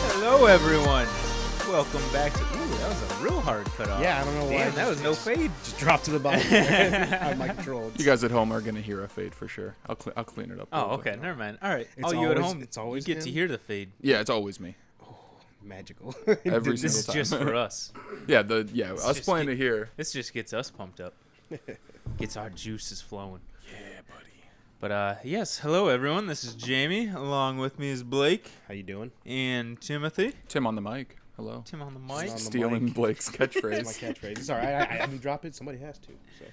Hello, everyone. Welcome back to. Ooh, that was a real hard cutoff. Yeah, I don't know why. Damn, that was no fade. Just dropped to the bottom. Out of my control. You guys at home are gonna hear a fade for sure. I'll clean it up. Oh, real quick. okay. Never mind. All right. It's You at always- home, it's always you get to him? hear the fade. Yeah, it's always me. Magical. Every This is single time. just for us. Yeah, us just playing get- it here. This just gets us pumped up. Gets our juices flowing. Yeah, buddy. But yes, hello everyone. This is Jamie. Along with me is Blake How you doing? and Timothy. Tim on the mic. Hello. Tim on the On mic. the Stealing mic. Blake's That's my catchphrase. catchphrase. It's all right. I didn't drop it. Somebody has to. So.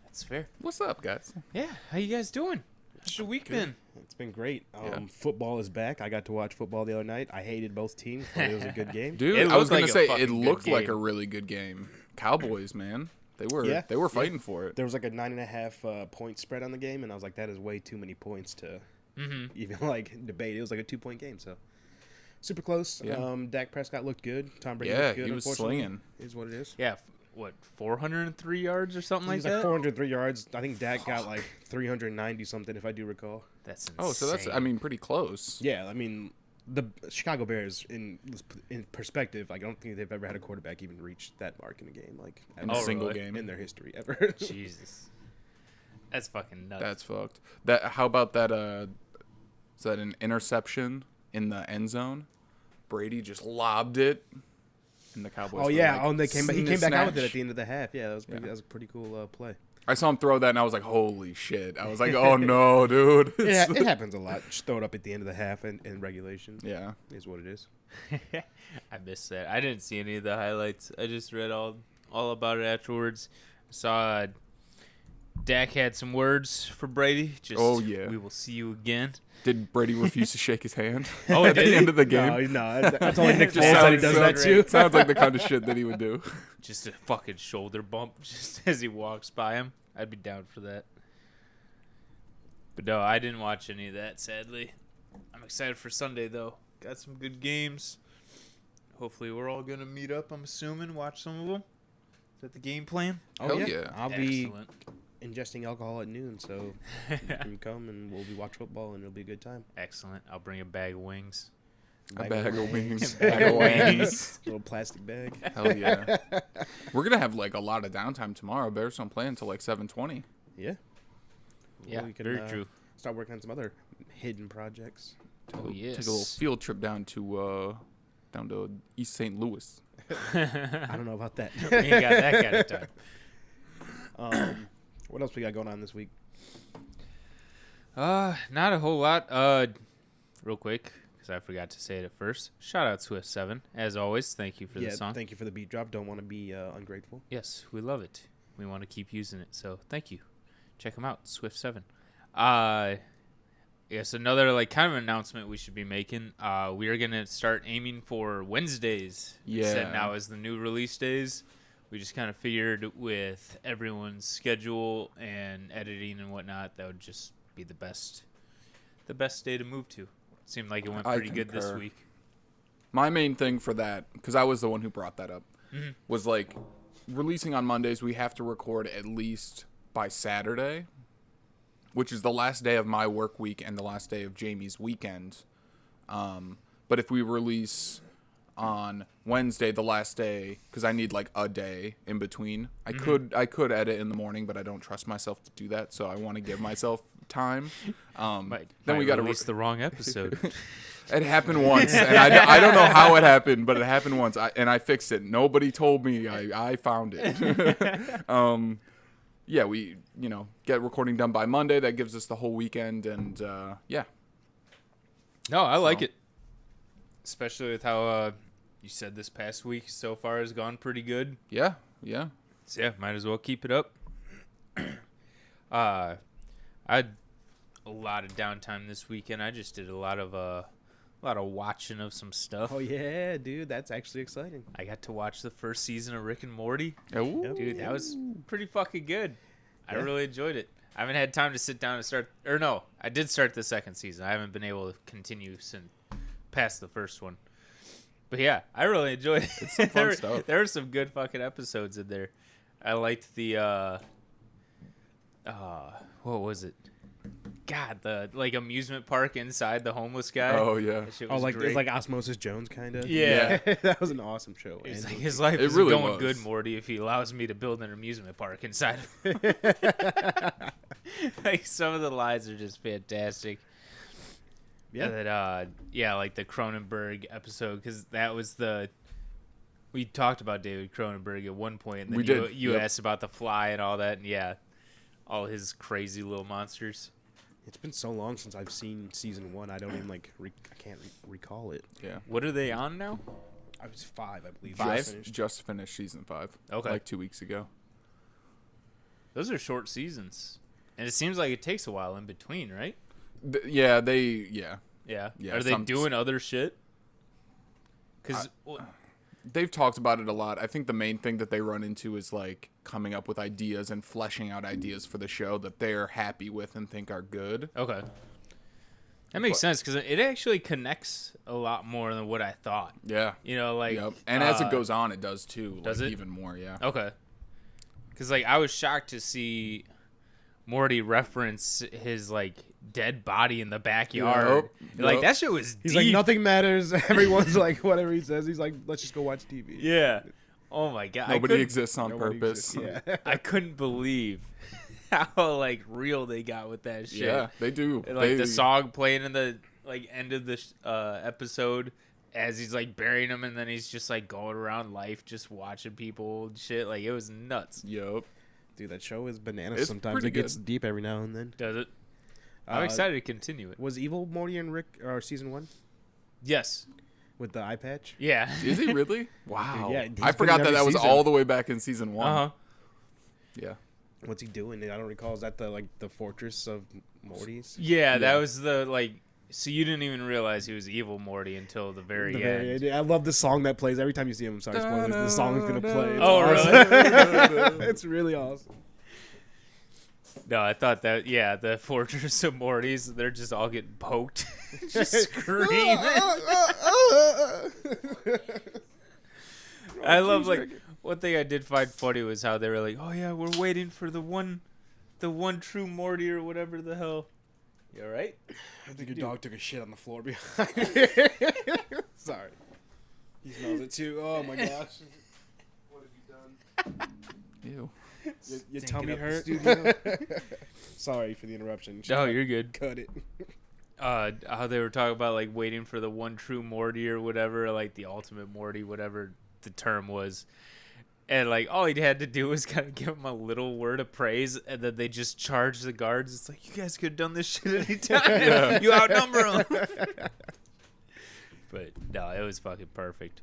That's fair. What's up, guys? Yeah. How you guys doing? How's your week been? It's been great. Yeah. Football is back. I got to watch football the other night. I hated both teams, but it was a good game. Dude, It I was looked gonna like a say fucking it good looked like a game. really good game. Cowboys, man. They were Yeah, they were yeah. fighting for it. There was like a 9.5 point spread on the game, and I was like, that is way too many points to even like debate. It was like a 2-point game, so super close. Yeah. Dak Prescott looked good. Tom Brady Yeah, looked good. he was unfortunately. slinging. Is what it is. Yeah. What? 403 yards or something He like was that? like 403 yards. I think Dak got like 390 something, if I do recall. That's insane. Oh, so that's pretty close. Yeah, I mean, the Chicago Bears, in perspective, like I don't think they've ever had a quarterback even reach that mark in a game, like In ever a single really? game. in their history ever. Jesus. That's fucking nuts. That's fucked. How about that is that an interception in the end zone? Brady just lobbed it. And the Cowboys. Oh were yeah, like, and he came back out with it snatch. at the end of the half. Yeah, that was Yeah. a pretty cool play. I saw him throw that and I was like, holy shit. I was like, oh no, dude. Yeah, it happens a lot. Just throw it up at the end of the half in regulation. Yeah. Is what it is. I missed that. I didn't see any of the highlights. I just read all about it afterwards. Saw Dak had some words for Brady. Just, Oh, yeah. we will see you again. Did Brady refuse to shake his hand Oh, at did the he? end of the game? No, that's only Nick Just Foles that he sounds does so that too. Sounds like the kind of shit that he would do. Just a fucking shoulder bump just as he walks by him. I'd be down for that. But no, I didn't watch any of that, sadly. I'm excited for Sunday, though. Got some good games. Hopefully we're all going to meet up, I'm assuming, watch some of them. Is that the game plan? Oh Hell yeah. yeah. I'll be Excellent. ingesting alcohol at noon, so you can come and we'll be watch football and it'll be a good time. Excellent. I'll bring a bag of wings. A bag of wings. Bag of wings. Little plastic bag. Hell yeah. We're going to have like a lot of downtime tomorrow. Bears don't play until like 7:20. Yeah. Yeah, we can, very true. Start working on some other hidden projects. Oh, yes. Take a little field trip down to East St. Louis. I don't know about that. We ain't got that kind of time. What else we got going on this week? Not a whole lot. Real quick, because I forgot to say it at first. Shout out Swift 7. As always, thank you for the song. Thank you for the beat drop. Don't want to be ungrateful. Yes, we love it. We want to keep using it, so thank you. Check them out, Swift 7. Yes, another like kind of announcement we should be making. We are gonna start aiming for Wednesdays. Instead Yeah. now as the new release days. We just kind of figured with everyone's schedule and editing and whatnot, that would just be the best day to move to. Seemed like it went I pretty good this concur. week. My main thing for that, because I was the one who brought that up, was like releasing on Mondays, we have to record at least by Saturday, which is the last day of my work week and the last day of Jamie's weekend. But if we release on Wednesday, the last day, because I need like a day in between, I could edit in the morning, but I don't trust myself to do that, so I want to give myself time. Might we got to release the wrong episode. It happened once, and I don't know how it happened, but it happened once, and I fixed it. Nobody told me. I found it. yeah, we get recording done by Monday. That gives us the whole weekend, and yeah. No, I like So- it. Especially with how you said this past week so far has gone pretty good. Yeah. So yeah, might as well keep it up. I had a lot of downtime this weekend. I just did a lot of watching of some stuff. Oh yeah, dude, that's actually exciting. I got to watch the first season of Rick and Morty. Ooh. Dude, that was pretty fucking good. I Yeah. really enjoyed it. I haven't had time to sit down and start, or no, I did start the second season. I haven't been able to continue since past the first one. But yeah, I really enjoyed it. It's some fun stuff. There were some good fucking episodes in there. I liked the what was it? God, the like amusement park inside the homeless guy. Oh yeah. That shit Oh, was like great. it's like Osmosis Jones kind of. Yeah. that was an awesome show. It's And like his life It is really going was. good, Morty, if he allows me to build an amusement park inside of like some of the lines are just fantastic. Yeah. And then, yeah, like the Cronenberg episode, because that was we talked about David Cronenberg at one point, and then We did, you yep. asked about the Fly and all that, and yeah, all his crazy little monsters. It's been so long since I've seen season 1. I don't even I can't recall it. Yeah. What are they on now? I was 5, I believe. Five? just finished. Just finished season 5. Okay. Like 2 weeks ago. Those are short seasons, and it seems like it takes a while in between, right? Yeah. Yeah. Yeah, Are they some- doing other shit? Because They've talked about it a lot. I think the main thing that they run into is like coming up with ideas and fleshing out ideas for the show that they're happy with and think are good. okay, that makes sense because it actually connects a lot more than what I thought. Yeah. You know, like Yep. And as it goes on, it does too. does like, it? even more? Yeah. Okay, because like I was shocked to see Morty reference his like dead body in the backyard. Yep. Like Yep. that shit was He's deep. like, nothing matters. Everyone's like, whatever he says. He's like, let's just go watch TV. Yeah. Oh my god. Nobody exists on Nobody purpose. exists. Yeah. I couldn't believe how like real they got with that shit. Yeah, they do. And, like They- the song playing in the like end of the episode as he's like burying him, and then he's just like going around life just watching people and shit. Like it was nuts. Yup. Dude, that show is bananas. It's Sometimes pretty it gets good. deep every now and then. Does it? I'm excited to continue it. Was Evil Morty and Rick or season 1 Yes. with the eye patch? Yeah. Is he really? Wow. Yeah, he's I been forgot in that every that was season. all the way back in season 1. Uh huh. Yeah. What's he doing? I don't recall. Is that the fortress of Morty's? Yeah, that Yeah. was the like. So you didn't even realize he was evil Morty until the very The end. very end. I love the song that plays every time you see him. I'm sorry, spoilers. The song is gonna play. It's Oh, awesome. It's really awesome. No, I thought that. Yeah, the Fortress of Morty's. They're just all getting poked, just screaming. I love like one thing I did find funny was how they were like, "Oh yeah, we're waiting for the one true Morty or whatever the hell." You all right? I think your dog took a shit on the floor behind. Sorry. He smells it too. Oh my gosh. What have you done? Ew. Your Stinking tummy up the hurt? studio. Sorry for the interruption. No, you're good. Cut it. How they were talking about like waiting for the one true Morty or whatever, like the ultimate Morty, whatever the term was. And like all he had to do was kind of give him a little word of praise, and then they just charged the guards. It's like, you guys could have done this shit anytime. You outnumber them. But no, it was fucking perfect.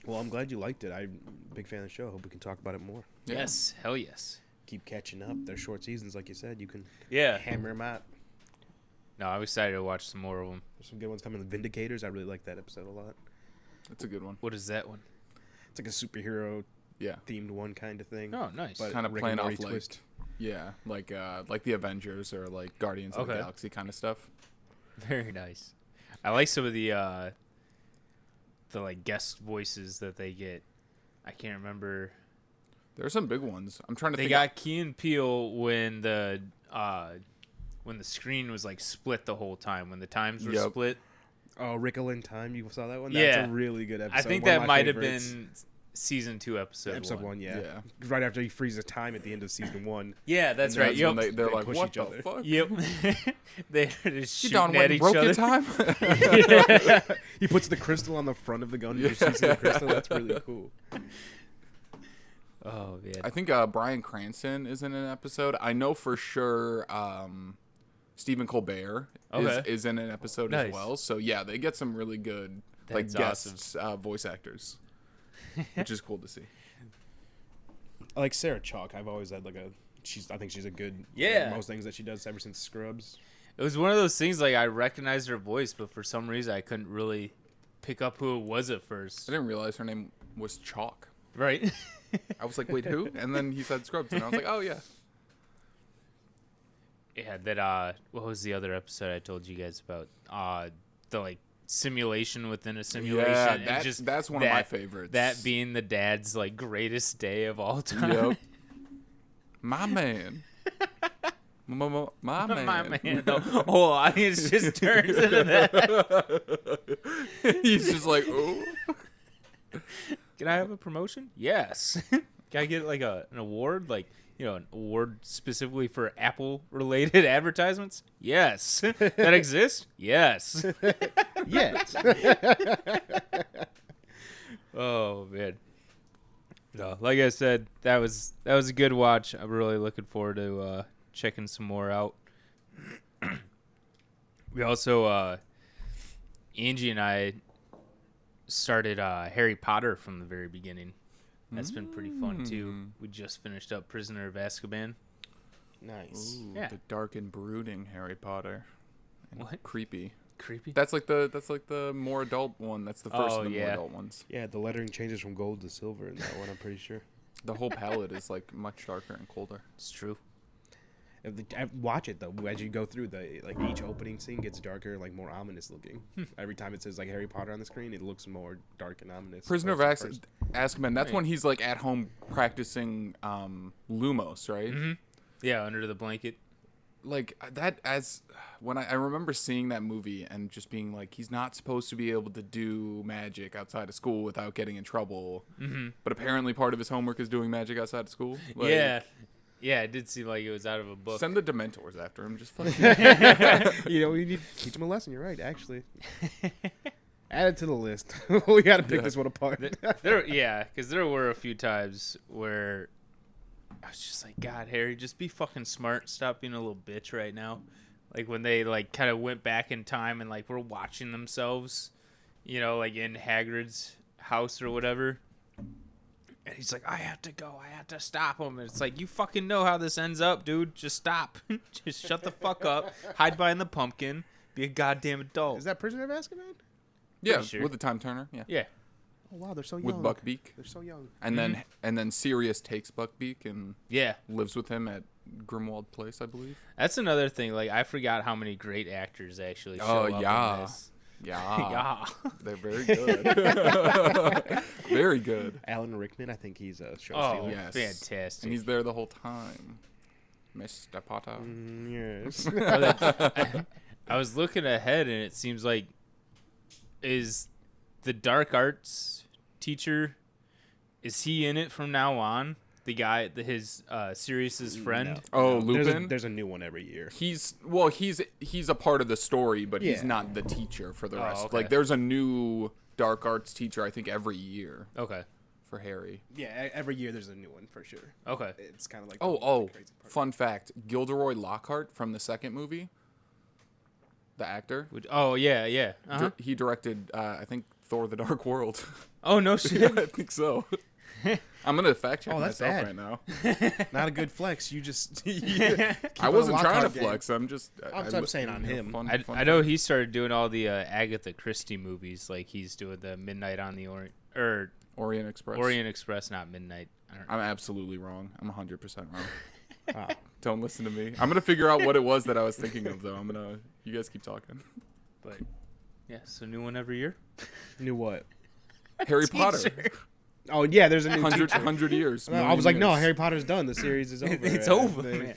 Well, I'm glad you liked it. I'm a big fan of the show. Hope we can talk about it more. Yeah. Yes, hell yes. Keep catching up. They're short seasons, like you said. You can Yeah. hammer them out. No, I'm excited to watch some more of them. There's some good ones coming. The Vindicators. I really like that episode a lot. That's a good one. What is that one? It's like a superhero Yeah. themed one kind of thing. Oh, nice. But Kind of Rick playing and off Morty like twist. yeah, like the Avengers or like Guardians of the Okay. Galaxy kind of stuff. Very nice. I like some of the like guest voices that they get. I can't remember. There are some big ones. I'm trying to They think. got Key and Peele when the screen was like split the whole time, when the times were Yep. split. Oh, Rickle in Time. You saw that one? Yeah. That's a really good episode. I think One of that my might have favorites. been season 2, episode 1. Yeah. Yeah. Right after he freezes time at the end of season 1. Yeah, that's And right. That's Yep. when they're They like, push what each the other. fuck? Yep. They're just You done shooting at went each broke other. in time? He puts the crystal on the front of the gun and just shoots the crystal. That's really cool. Oh man. I think Bryan Cranston is in an episode. I know for sure Stephen Colbert Okay. is in an episode Nice. as well. So yeah, they get some really good That's guest voice actors, which is cool to see. I like Sarah Chalk. I've always had I think she's a good. Yeah. Most things that she does ever since Scrubs. It was one of those things like I recognized her voice, but for some reason I couldn't really pick up who it was at first. I didn't realize her name was Chalk. Right? I was like, wait, who? And then he said Scrubs, and I was like, oh yeah. Yeah, that what was the other episode I told you guys about? The like simulation within a simulation. Yeah, and that's one of my favorites. That being the dad's like greatest day of all time. Yep. My man. My man. My man, the whole audience just turns into that. He's just like, oh. Can I have a promotion? Yes. Can I get like an award? Like, an award specifically for Apple related advertisements? Yes. That exists? Yes. Yes. Oh man. No, like I said, that was a good watch. I'm really looking forward to checking some more out. We also Angie and I started Harry Potter from the very beginning. That's been pretty fun too. We just finished up Prisoner of Azkaban. Nice. Ooh, Yeah. the dark and brooding Harry Potter. And What? Creepy. Creepy. That's like the more adult one. That's the first Oh, of the more yeah. adult ones. Yeah, the lettering changes from gold to silver in that one. I'm pretty sure. The whole palette is like much darker and colder. It's true. Watch it though. As you go through each opening scene gets darker, like more ominous looking. Every time it says like Harry Potter on the screen, it looks more dark and ominous. Prisoner of First- Azkaban. That's Right. when he's like at home practicing Lumos, right? Mm-hmm. Yeah, under the blanket. Like that as when I remember seeing that movie and just being like, he's not supposed to be able to do magic outside of school without getting in trouble. Mm-hmm. But apparently part of his homework is doing magic outside of school. Like, Yeah. Yeah, it did seem like it was out of a book. Send the Dementors after him. Just fucking you need to teach him a lesson. You're right, actually. Add it to the list. We got to pick this one apart. Because there were a few times where I was just like, God, Harry, just be fucking smart. Stop being a little bitch right now. Like when they like kind of went back in time and like were watching themselves, like in Hagrid's house or whatever. And he's like, I have to go. I have to stop him. And it's like, you fucking know how this ends up, dude. Just stop. Just shut the fuck up. Hide behind the pumpkin. Be a goddamn adult. Is that Prisoner of Azkaban? yeah, sure. with the time turner. Yeah. Yeah. Oh wow, they're so young. With Buckbeak. They're so young. And then Sirius takes Buckbeak and Yeah. lives with him at Grimwald Place, I believe. That's another thing. Like, I forgot how many great actors actually show Oh, up yeah. in this. Yeah. Yeah. They're very good. Very good. Alan Rickman, I think he's a show Oh, stealer. Yes. fantastic. And he's there the whole time. Mr. Potter. Yes. I was looking ahead, and it seems like is the dark arts teacher, is he in it from now on? The guy, his Sirius's friend. No. Oh, There's Lupin? there's a new one every year. He's a part of the story, but he's Yeah. not the teacher for the Oh, rest. okay. Like there's a new dark arts teacher, I think, every year Okay. for Harry. Yeah, every year there's a new one for sure. Okay. It's kind of like Oh, the crazy part. fun fact. Gilderoy Lockhart from the second movie, the actor, Oh yeah, yeah. Uh-huh. he directed, I think, Thor: The Dark World. Oh no shit. I think so. I'm gonna fact check Oh, that's myself bad. right now. Not a good flex. You just. I wasn't trying to Lockhart game. flex. I'm just. I'm saying on him. I know he started doing all the Agatha Christie movies. Like he's doing the Midnight on the Orient Express. Orient Express, not Midnight. I don't know. I'm absolutely wrong. I'm 100% wrong. Wow. Don't listen to me. I'm gonna figure out what it was that I was thinking of, though. You guys keep talking. But yeah, so new one every year. Knew what? Harry Potter. Teacher. Oh yeah, there's a new 100 years. I was like, million no, years. Harry Potter's done. The series is over. It's over, man.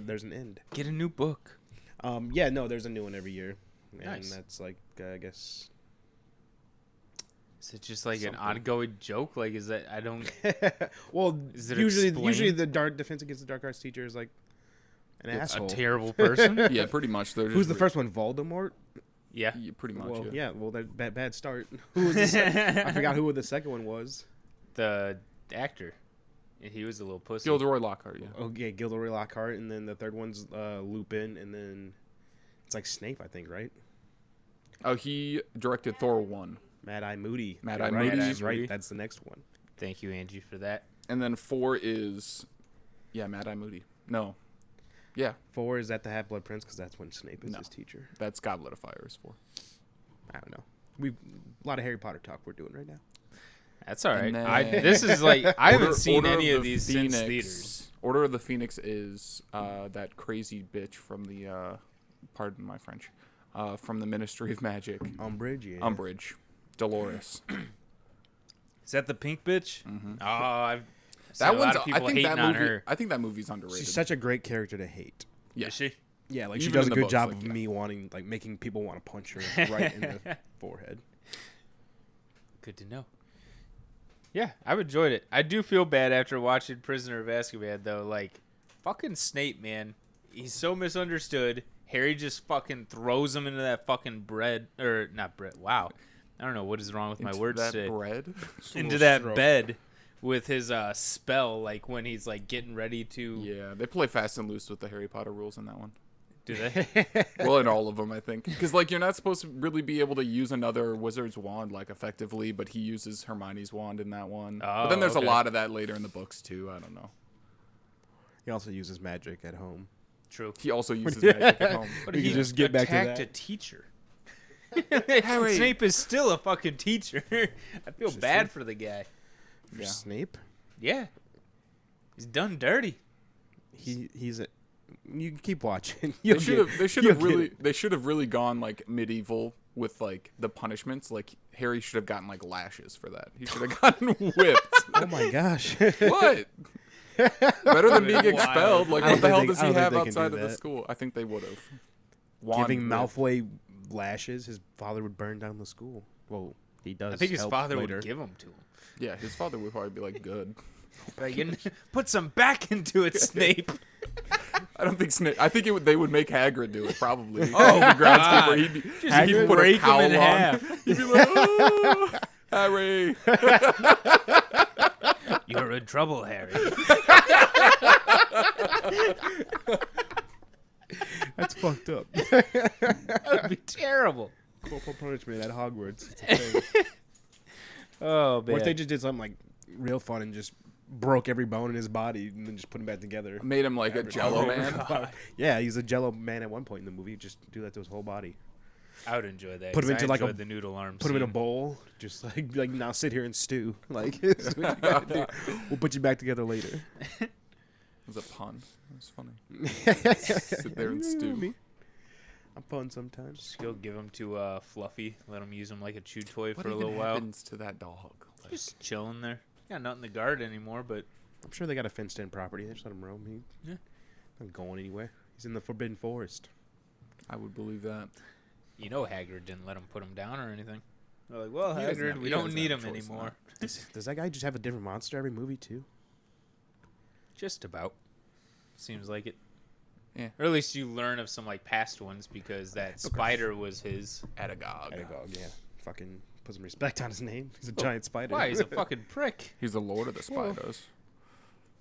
There's an end. Get a new book. Yeah, no, there's a new one every year, and Nice. that's like I guess. Is it just like Something. an ongoing joke? Like, is that I don't? Well, Is it usually explained? the dark defense against the dark arts teacher is like an asshole. A terrible person. Yeah, pretty much. They're Who's just the first one? Voldemort. Yeah. Yeah, pretty much. Well, yeah. yeah. Well, that bad start. Who was the I forgot who the second one was. The actor. He was a little pussy. Gilderoy Lockhart, yeah. Oh yeah, Gilderoy Lockhart, and then the third one's Lupin, and then it's like Snape, I think, right? Oh, he directed Thor 1. Mad Eye Moody. Mad-Eye You're right, Moody. That's right. That's the next one. Thank you, Angie, for that. And then 4 is, Mad-Eye Moody. No. Yeah, 4 is that the Half Blood Prince, because that's when Snape is No. his teacher. that's Goblet of Fire is 4. I don't know. A lot of Harry Potter talk we're doing right now. That's all right. And then- This is like I haven't seen Order any of of the these since Phoenix- theaters. Order of the Phoenix is that crazy bitch from the, pardon my French, from the Ministry of Magic. Umbridge, yeah. Umbridge. Dolores. Is that the pink bitch? Oh, I've seen That a one's. lot of people hating on her. I think that movie's underrated. She's such a great character to hate. Yeah. Is she? Yeah, like she Even does in a the good books, job like, of yeah. me wanting, like, making people want to punch her right in the forehead. Good to know. Yeah, I've enjoyed it. I do feel bad after watching Prisoner of Azkaban, though. Like, fucking Snape, man. He's so misunderstood. Harry just fucking throws him into that fucking bread. Or, not bread. Wow. I don't know what is wrong with my Into words that today. bread. Into little that stroke. bed with his spell, like, when he's, like, getting ready to... Yeah, they play fast and loose with the Harry Potter rules in that one. Do they? Well, in all of them, I think, because like you're not supposed to really be able to use another wizard's wand like effectively, but he uses Hermione's wand in that one. But then Oh, there's okay. a lot of that later in the books too. I don't know. He also uses magic at home. True. He also uses magic at home. But We he can just get back to attacked that. a teacher. Harry. Snape is still a fucking teacher. I feel This is bad true. for the guy. For Yeah. Snape, Yeah. He's done dirty. he's a. You can keep watching. They should have you'll get really it. they should have really gone like medieval with like the punishments. Like Harry should have gotten like lashes for that. He should have gotten whipped. Oh my gosh. What? Better than being Wild. expelled. Like I don't what the hell think does they- I he don't have think they can outside do of the that. school? I think they would have. Giving Malfoy lashes, his father would burn down the school. Well, he does. I think his help father later. would give him to him. Yeah, his father would probably be like, good. Like, put some back into it, Snape. I don't think Snape. I think they would make Hagrid do it probably. Oh, the groundskeeper. God. He'd Hagrid put a break him cowl in on. half. He'd be like, oh, Harry. You're in trouble, Harry. That's fucked up. That would be terrible. Corporal punishment at Hogwarts. It's a thing. Oh, Or if they man. just did something like real fun and just broke every bone in his body and then just put him back together. Made him like a Jello Oh, man. God. Yeah, he's a Jello man at one point in the movie. Just do that to his whole body. I would enjoy that. Put him 'cause into, I like, a- enjoyed the noodle arm Put him in a scene. bowl. Just like now sit here and stew. Like this is what you gotta do. We'll put you back together later. It was a pun. It was funny. Sit there and stew. I'm fun sometimes. Just go give him to Fluffy. Let him use him like a chew toy What for a even little while. happens to that dog? Like, Just chilling there. Got nothing to guard anymore, but I'm sure they got a fenced-in property. They just let him roam. He not going anywhere. He's in the Forbidden Forest. I would believe that. you know Hagrid didn't let him put him down or anything. They're like, well, He doesn't Hagrid, have- we he don't doesn't need have him a choice in anymore. Does that guy just have a different monster every movie too? Just about. Seems like it. Yeah. Or at least you learn of some like past ones because that spider was his. Aragog. Aragog, yeah. Fucking put some respect on his name. He's a giant spider. Why? He's a fucking prick. He's the Lord of the Spiders.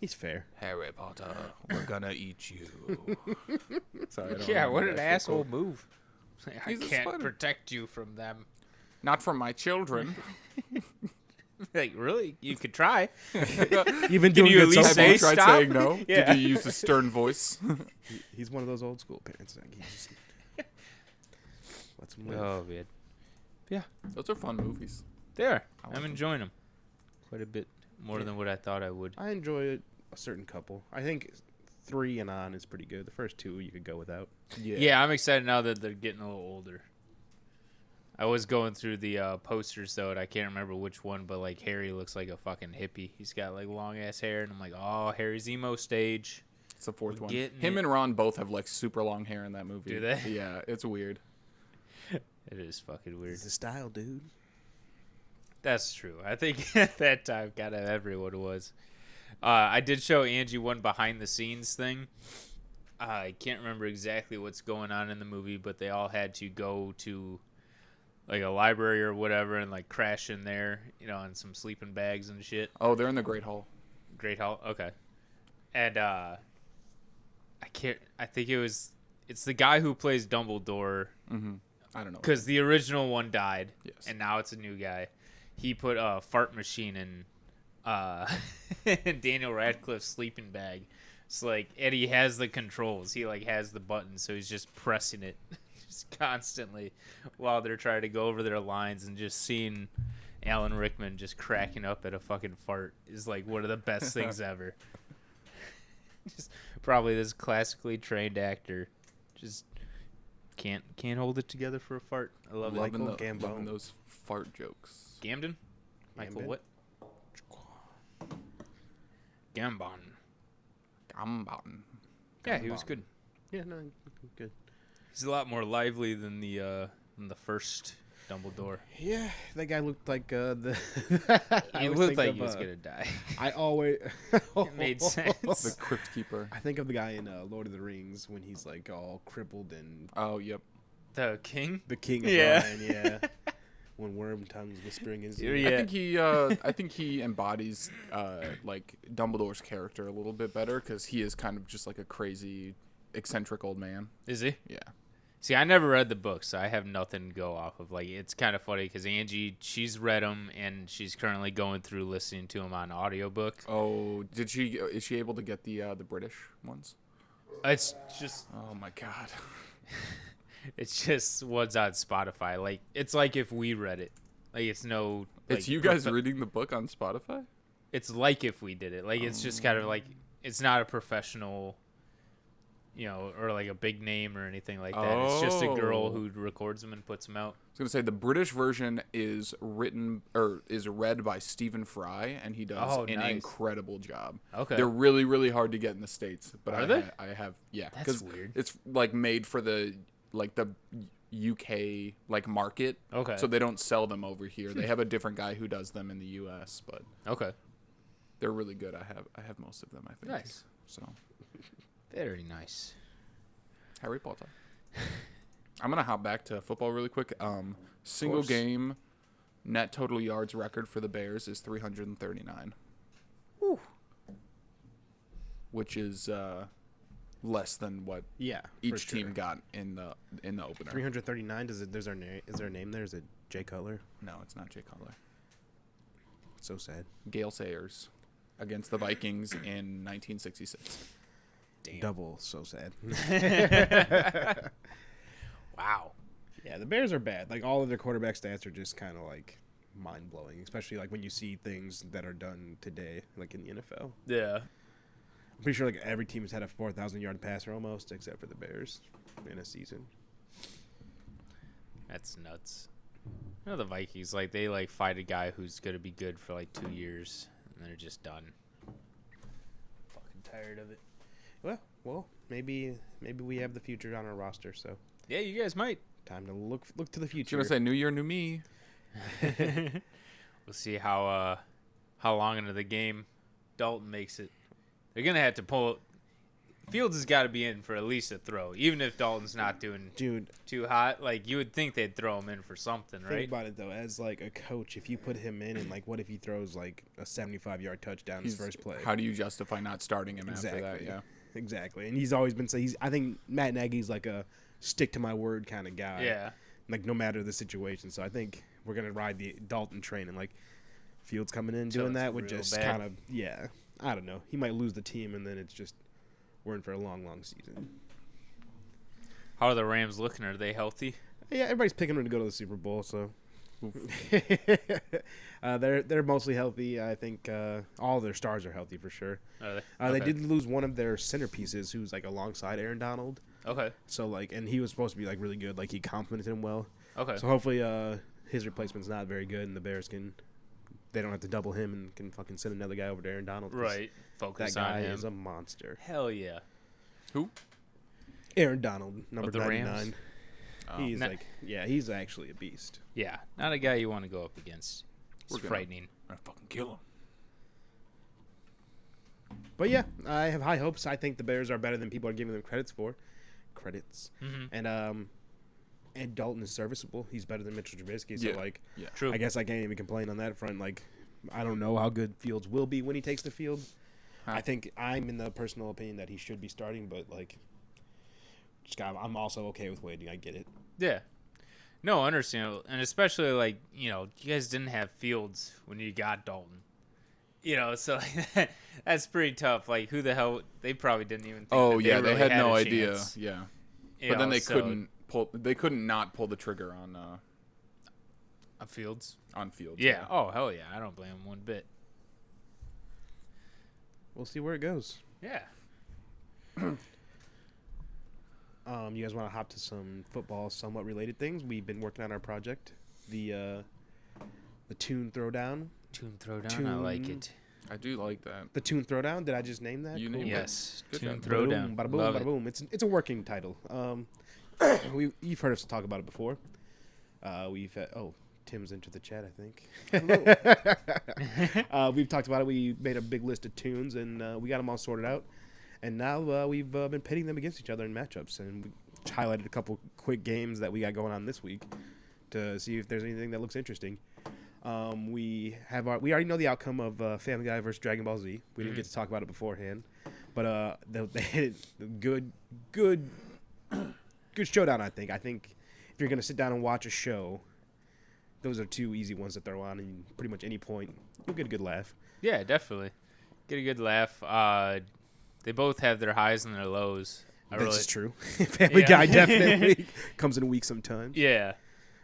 He's fair. Harry Potter, we're gonna eat you. Sorry, I don't Yeah, remember what the an actual asshole quote. move. I He's a can't spider. protect you from them. Not from my children. Like, really? You could try. You've been Can doing you at good least so say far. Have you tried stop? saying no? Yeah. Did you use a stern voice? He's one of those old school parents. Like, he just lets him live. Oh, man. Those are fun movies. They are. I like I'm them. enjoying them quite a bit more than what I thought I would. I enjoy a certain couple. I think 3 and on is pretty good. The first 2 you could go without. Yeah, I'm excited now that they're getting a little older. I was going through the posters though, and I can't remember which one, but like Harry looks like a fucking hippie. He's got like long ass hair, and I'm like, oh, Harry's emo stage. It's the fourth We're one. getting Him it. and Ron both have like super long hair in that movie. Do they? Yeah, it's weird. It is fucking weird. It's the style, dude. That's true. I think at that time, kind of everyone was. I did show Angie one behind the scenes thing. I can't remember exactly what's going on in the movie, but they all had to go to like a library or whatever and like crash in there, you know, on some sleeping bags and shit. Oh, they're in the Great Hall. Great Hall. Okay. And I can't. I think it's the guy who plays Dumbledore I don't know. because the original one died. Yes. And now it's a new guy. He put a fart machine in Daniel Radcliffe's sleeping bag. It's like Eddie has the controls. He like has the button, so he's just pressing it just constantly while they're trying to go over their lines, and just seeing Alan Rickman just cracking up at a fucking fart is like one of the best things ever. Just probably this classically trained actor just can't hold it together for a fart. I love it. Michael Gambon. Loving those fart jokes. Gamden? Michael Gambon? what? Gambon. Gambon. Yeah, he was good. Yeah, no, good. He's a lot more lively than the first Dumbledore. Yeah, that guy looked like the. I He always looked think like of, he was gonna die. I always. It made sense. The Crypt Keeper. I think of the guy in Lord of the Rings when he's like all crippled and Oh, yep. The king? the king of Yeah. Ryan, yeah. When Wormtongue's whispering his ear. Yeah. I think he embodies like Dumbledore's character a little bit better because he is kind of just like a crazy, eccentric old man. Is he? Yeah. See, I never read the book, so I have nothing to go off of. Like, it's kind of funny because Angie, she's read them, and she's currently going through listening to them on audiobook. Oh, is she able to get the British ones? It's just Oh my god. It's just what's on Spotify. Like, it's like if we read it. Like, it's no. Like, It's you guys reading the book on Spotify? It's like if we did it. Like, it's just kind of like it's not a professional, or like a big name or anything like that. It's just a girl Oh. who records them and puts them out. I was gonna say the British version is read by Stephen Fry, and he does an nice. incredible job. Okay. They're really, really hard to get in the States, but Are they? I have yeah. That's 'cause weird. It's like made for the UK like market. Okay. So they don't sell them over here. They have a different guy who does them in the US, but Okay. they're really good. I have most of them, I think. Nice. So Very nice. Harry Potter. I'm gonna hop back to football really quick. Single course. game net total yards record for the Bears is 339. Whew. Which is less than what Yeah. for each sure. team got in the opener. 339. Is there a name there? Is it Jay Cutler? No, it's not Jay Cutler. So sad. Gale Sayers against the Vikings in 1966. Damn. Double so sad. Wow. Yeah, the Bears are bad. Like all of their quarterback stats are just kind of like mind blowing, especially like when you see things that are done today, like in the NFL. Yeah. I'm pretty sure like every team has had a 4,000-yard passer almost, except for the Bears in a season. That's nuts. The Vikings, like, they, like, fight a guy who's going to be good for, like, 2 years, and they're just done. Fucking tired of it. Well, maybe we have the future on our roster, so Yeah, you guys might. time to look to the You're future. gonna say New Year, New Me. We'll see how long into the game Dalton makes it. They're going to have to pull. Fields has got to be in for at least a throw, even if Dalton's not doing Dude, too hot. Like, you would think they'd throw him in for something, think right? about it though. As like a coach, if you put him in, and like, what if he throws like a 75-yard touchdown his first play? How do you justify not starting him after that? Exactly. Yeah. Exactly. And he's always been saying I think Matt Nagy's like a stick to my word kind of guy. Yeah. Like no matter the situation. So I think we're gonna ride the Dalton train, and like Fields coming in Till doing it's that would real just bad. kind of I don't know. He might lose the team, and then it's just we're in for a long season. How are the Rams looking? Are they healthy? Yeah, everybody's picking them to go to the Super Bowl, so they're mostly healthy. I think all their stars are healthy for sure. Are they? They Okay. did lose one of their centerpieces, who's like alongside Aaron Donald. Okay. So like, and he was supposed to be like really good. Like he complimented him well. Okay. So hopefully, his replacement's not very good, and the Bears they don't have to double him and can fucking send another guy over to Aaron Donald. 'cause Right. That Focus guy on him. is a monster. Hell yeah. Who? Aaron Donald, number Of the Rams? 99. Oh. He's Nah. he's actually a beast. Yeah. Not a guy you want to go up against. It's We're gonna- frightening. I fucking kill him. But yeah, I have high hopes. I think the Bears are better than people are giving them credits for. Mm-hmm. And Dalton is serviceable. He's better than Mitchell Trubisky. So Yeah. like, True. I guess I can't even complain on that front. Like, I don't know how good Fields will be when he takes the field. I think I'm in the personal opinion that he should be starting, but like, I'm also okay with waiting. I get it. Yeah. No, understandable. And especially, like, you guys didn't have Fields when you got Dalton. So that's pretty tough. Like, who the hell? They probably didn't even think Oh that yeah, really they had no a idea. chance, Yeah, but then they so- couldn't pull. They couldn't not pull the trigger on Fields? Field. Yeah. Oh, hell yeah. I don't blame him one bit. We'll see where it goes. Yeah. You guys want to hop to some football, somewhat related things? We've been working on our project, the Tune Throwdown. Tune Throwdown. I like Tune- it. I do like that. The Tune Throwdown. Did I just name that? You Cool. named it. Yes. Good Tune job. Throwdown. Bada boom, Love bada it. boom. It's a working title. You've heard us talk about it before. We've had, Tim's into the chat, I think. We've talked about it. We made a big list of tunes, and we got them all sorted out. And now we've been pitting them against each other in matchups, and we highlighted a couple quick games that we got going on this week to see if there's anything that looks interesting. We already know the outcome of Family Guy versus Dragon Ball Z. We didn't get to talk about it beforehand, but they had a good showdown. I think if you're gonna sit down and watch a show, those are two easy ones to throw on, and pretty much any point you'll get a good laugh. Yeah, definitely. Get a good laugh. They both have their highs and their lows. This is true. Family Yeah. Guy definitely comes in weak sometimes. Yeah.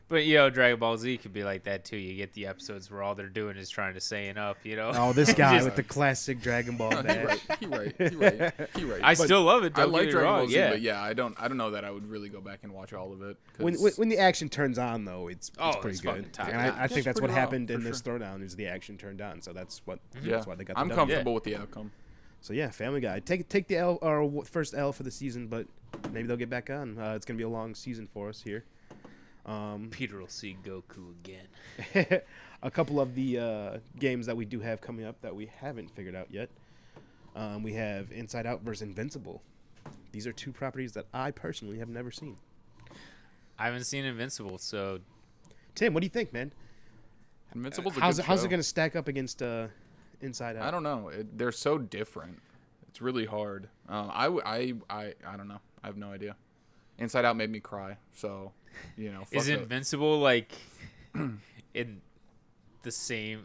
But, Dragon Ball Z could be like that, too. You get the episodes where all they're doing is trying to say up, Oh, this guy Just- with the classic Dragon Ball He badge. right. I still love it. I Don't like get me Dragon wrong. Ball Z, Yeah. but yeah, I don't know that I would really go back and watch all of it. 'Cause When the action turns on, though, it's pretty it's fucking good. tight. And I It's think that's what pretty raw, happened in for this sure. throwdown is the action turned on. So that's what yeah, that's why they got I'm the W. comfortable with the outcome. So yeah, Family Guy. Take the L or first L for the season, but maybe they'll get back on. It's gonna be a long season for us here. Peter will see Goku again. A couple of the games that we do have coming up that we haven't figured out yet. We have Inside Out versus Invincible. These are two properties that I personally have never seen. I haven't seen Invincible, so Tim, what do you think, man? Invincible's a How's good it show. going to stack up against Inside Out? I don't know. They're so different. It's really hard. I don't know. I have no idea. Inside Out made me cry. So, fuck is it. Invincible like in the same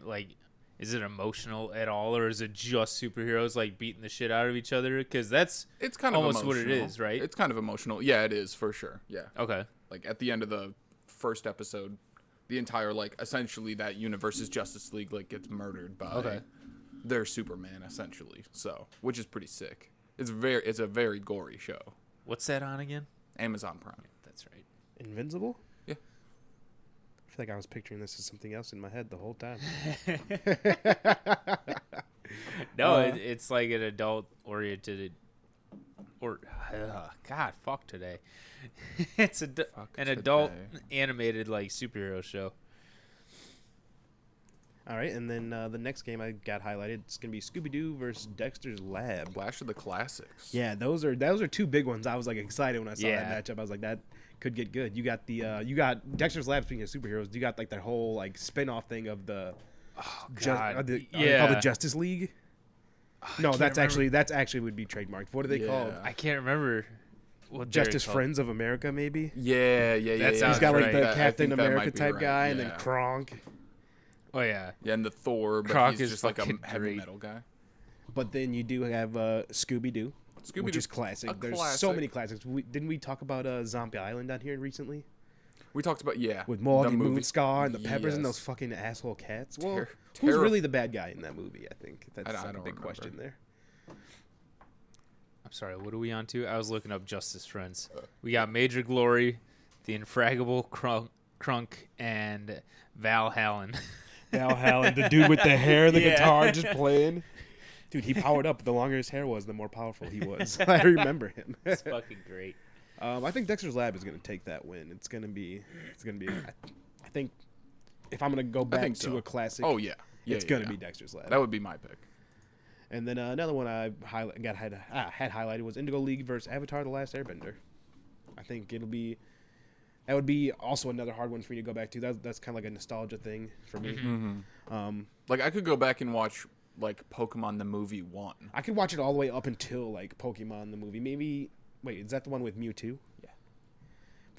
is it emotional at all, or is it just superheroes like beating the shit out of each other? Because that's It's kind of almost what it emotional. is, right? It's kind of emotional. Yeah, it is for sure. Yeah. okay. Like at the end of the first episode, the entire essentially that universe's Justice League gets murdered by their Superman essentially. So, which is pretty sick. It's a very gory show. What's that on again? Amazon Prime. That's right. Invincible? Yeah. I feel like I was picturing this as something else in my head the whole time. No, it's like an adult-oriented, God, fuck today. It's an today. adult animated superhero show. All right, and then the next game I got highlighted is going to be Scooby-Doo versus Dexter's Lab. Clash of the Classics. Yeah, those are two big ones. I was excited when I saw Yeah. that matchup. I was like, that could get good. You got you got Dexter's Lab. Speaking of superheroes, you got that whole spin-off thing of the God, are they yeah. called the Justice League. No, can't that's remember. actually would be trademarked. What are they Yeah. called? I can't remember what they're Justice called. Friends of America, maybe. Yeah. That He's sounds got right. the I Captain think that America might be type right, guy, and then yeah. Kronk. Oh yeah. Yeah, and the Thor, but Kronk he's is just like a fucking heavy great. metal guy. But then you do have Scooby-Doo, which Scooby-Doo, is classic. a There's so classic. many classics. Didn't we talk about Zombie Island on here recently? We talked about With the Morgan movie. Moonscar and the Peppers and Yes. those fucking asshole cats. Well, Ter- who's terri- really the bad guy in that movie? I think that's I a don't big remember. question there. I'm sorry. What are we on to? I was looking up Justice Friends. We got Major Glory, the Infraggable Crunk, and Val Hallen. Val Hallen, the dude with the hair and the Yeah. guitar just playing. Dude, he powered up. The longer his hair was, the more powerful he was. I remember him. It's fucking great. I think Dexter's Lab is going to take that win. It's going to be. I think if I'm going to go back think to so. a classic, Oh yeah, it's going to be Dexter's Lab. That would be my pick. And then another one I had highlighted was Indigo League versus Avatar: The Last Airbender. I think that would be also another hard one for me to go back to. That's kind of like a nostalgia thing for me. Like I could go back and watch like Pokemon the movie 1. I could watch it all the way up until like Pokemon the movie. Maybe wait, is that the one with Mewtwo? Yeah.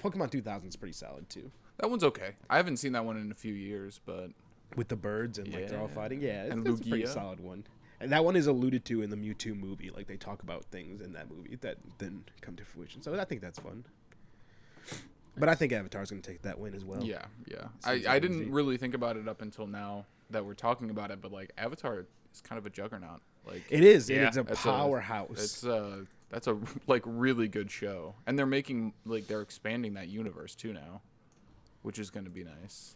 Pokemon 2000 is pretty solid too. That one's okay. I haven't seen that one in a few years, but With the birds and like they're all Yeah. fighting. Yeah, And it's a pretty Lugia. solid one. And that one is alluded to in the Mewtwo movie. Like they talk about things in that movie that then come to fruition. So I think that's fun. But I think Avatar's going to take that win as well. yeah. Seems I like didn't easy. really think about it up until now that we're talking about it, but like Avatar is kind of a juggernaut. Like It is. Yeah. It's a That's powerhouse. that's a like really good show, and they're making like they're expanding that universe too now, which is going to be nice.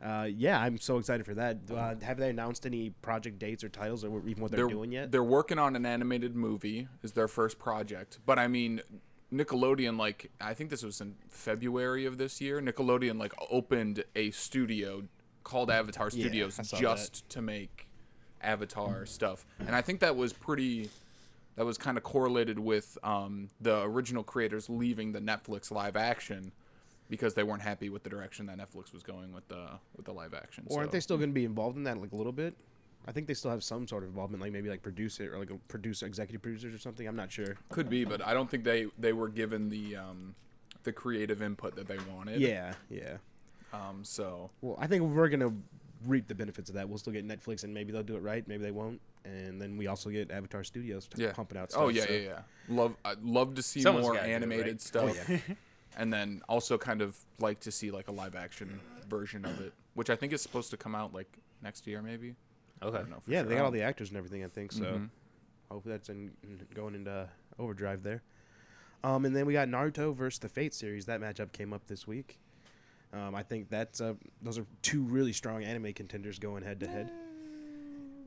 Yeah, I'm so excited for that. Have they announced any project dates or titles or even what they're doing yet? They're working on an animated movie is their first project, but I mean Nickelodeon, like I think this was in February of this year, Nickelodeon like opened a studio called Avatar Yeah, Studios I saw just to make Avatar stuff, and I think that was kind of correlated with the original creators leaving the Netflix live action because they weren't happy with the direction that Netflix was going with the live action. Or aren't they still going to be involved in that like a little bit? I think they still have some sort of involvement, like maybe like producer or like a producer, executive producers or something. I'm not sure. Could be, but I don't think they were given the creative input that they wanted. Yeah. So Well, I think we're gonna reap the benefits of that. We'll still get Netflix, and maybe they'll do it right, maybe they won't, and then we also get Avatar Studios pumping out stuff. Oh yeah, so. yeah. I'd love to see Someone's more gotta do it, animated right? stuff, Oh, and then also kind of like to see like a live action version of it, which I think is supposed to come out like next year maybe. Okay. I don't know for Yeah, sure. they got all the actors and everything, I think. So Mhm. hopefully that's going into overdrive there. And then we got Naruto versus the Fate series. That matchup came up this week. I think that's those are two really strong anime contenders going head to head.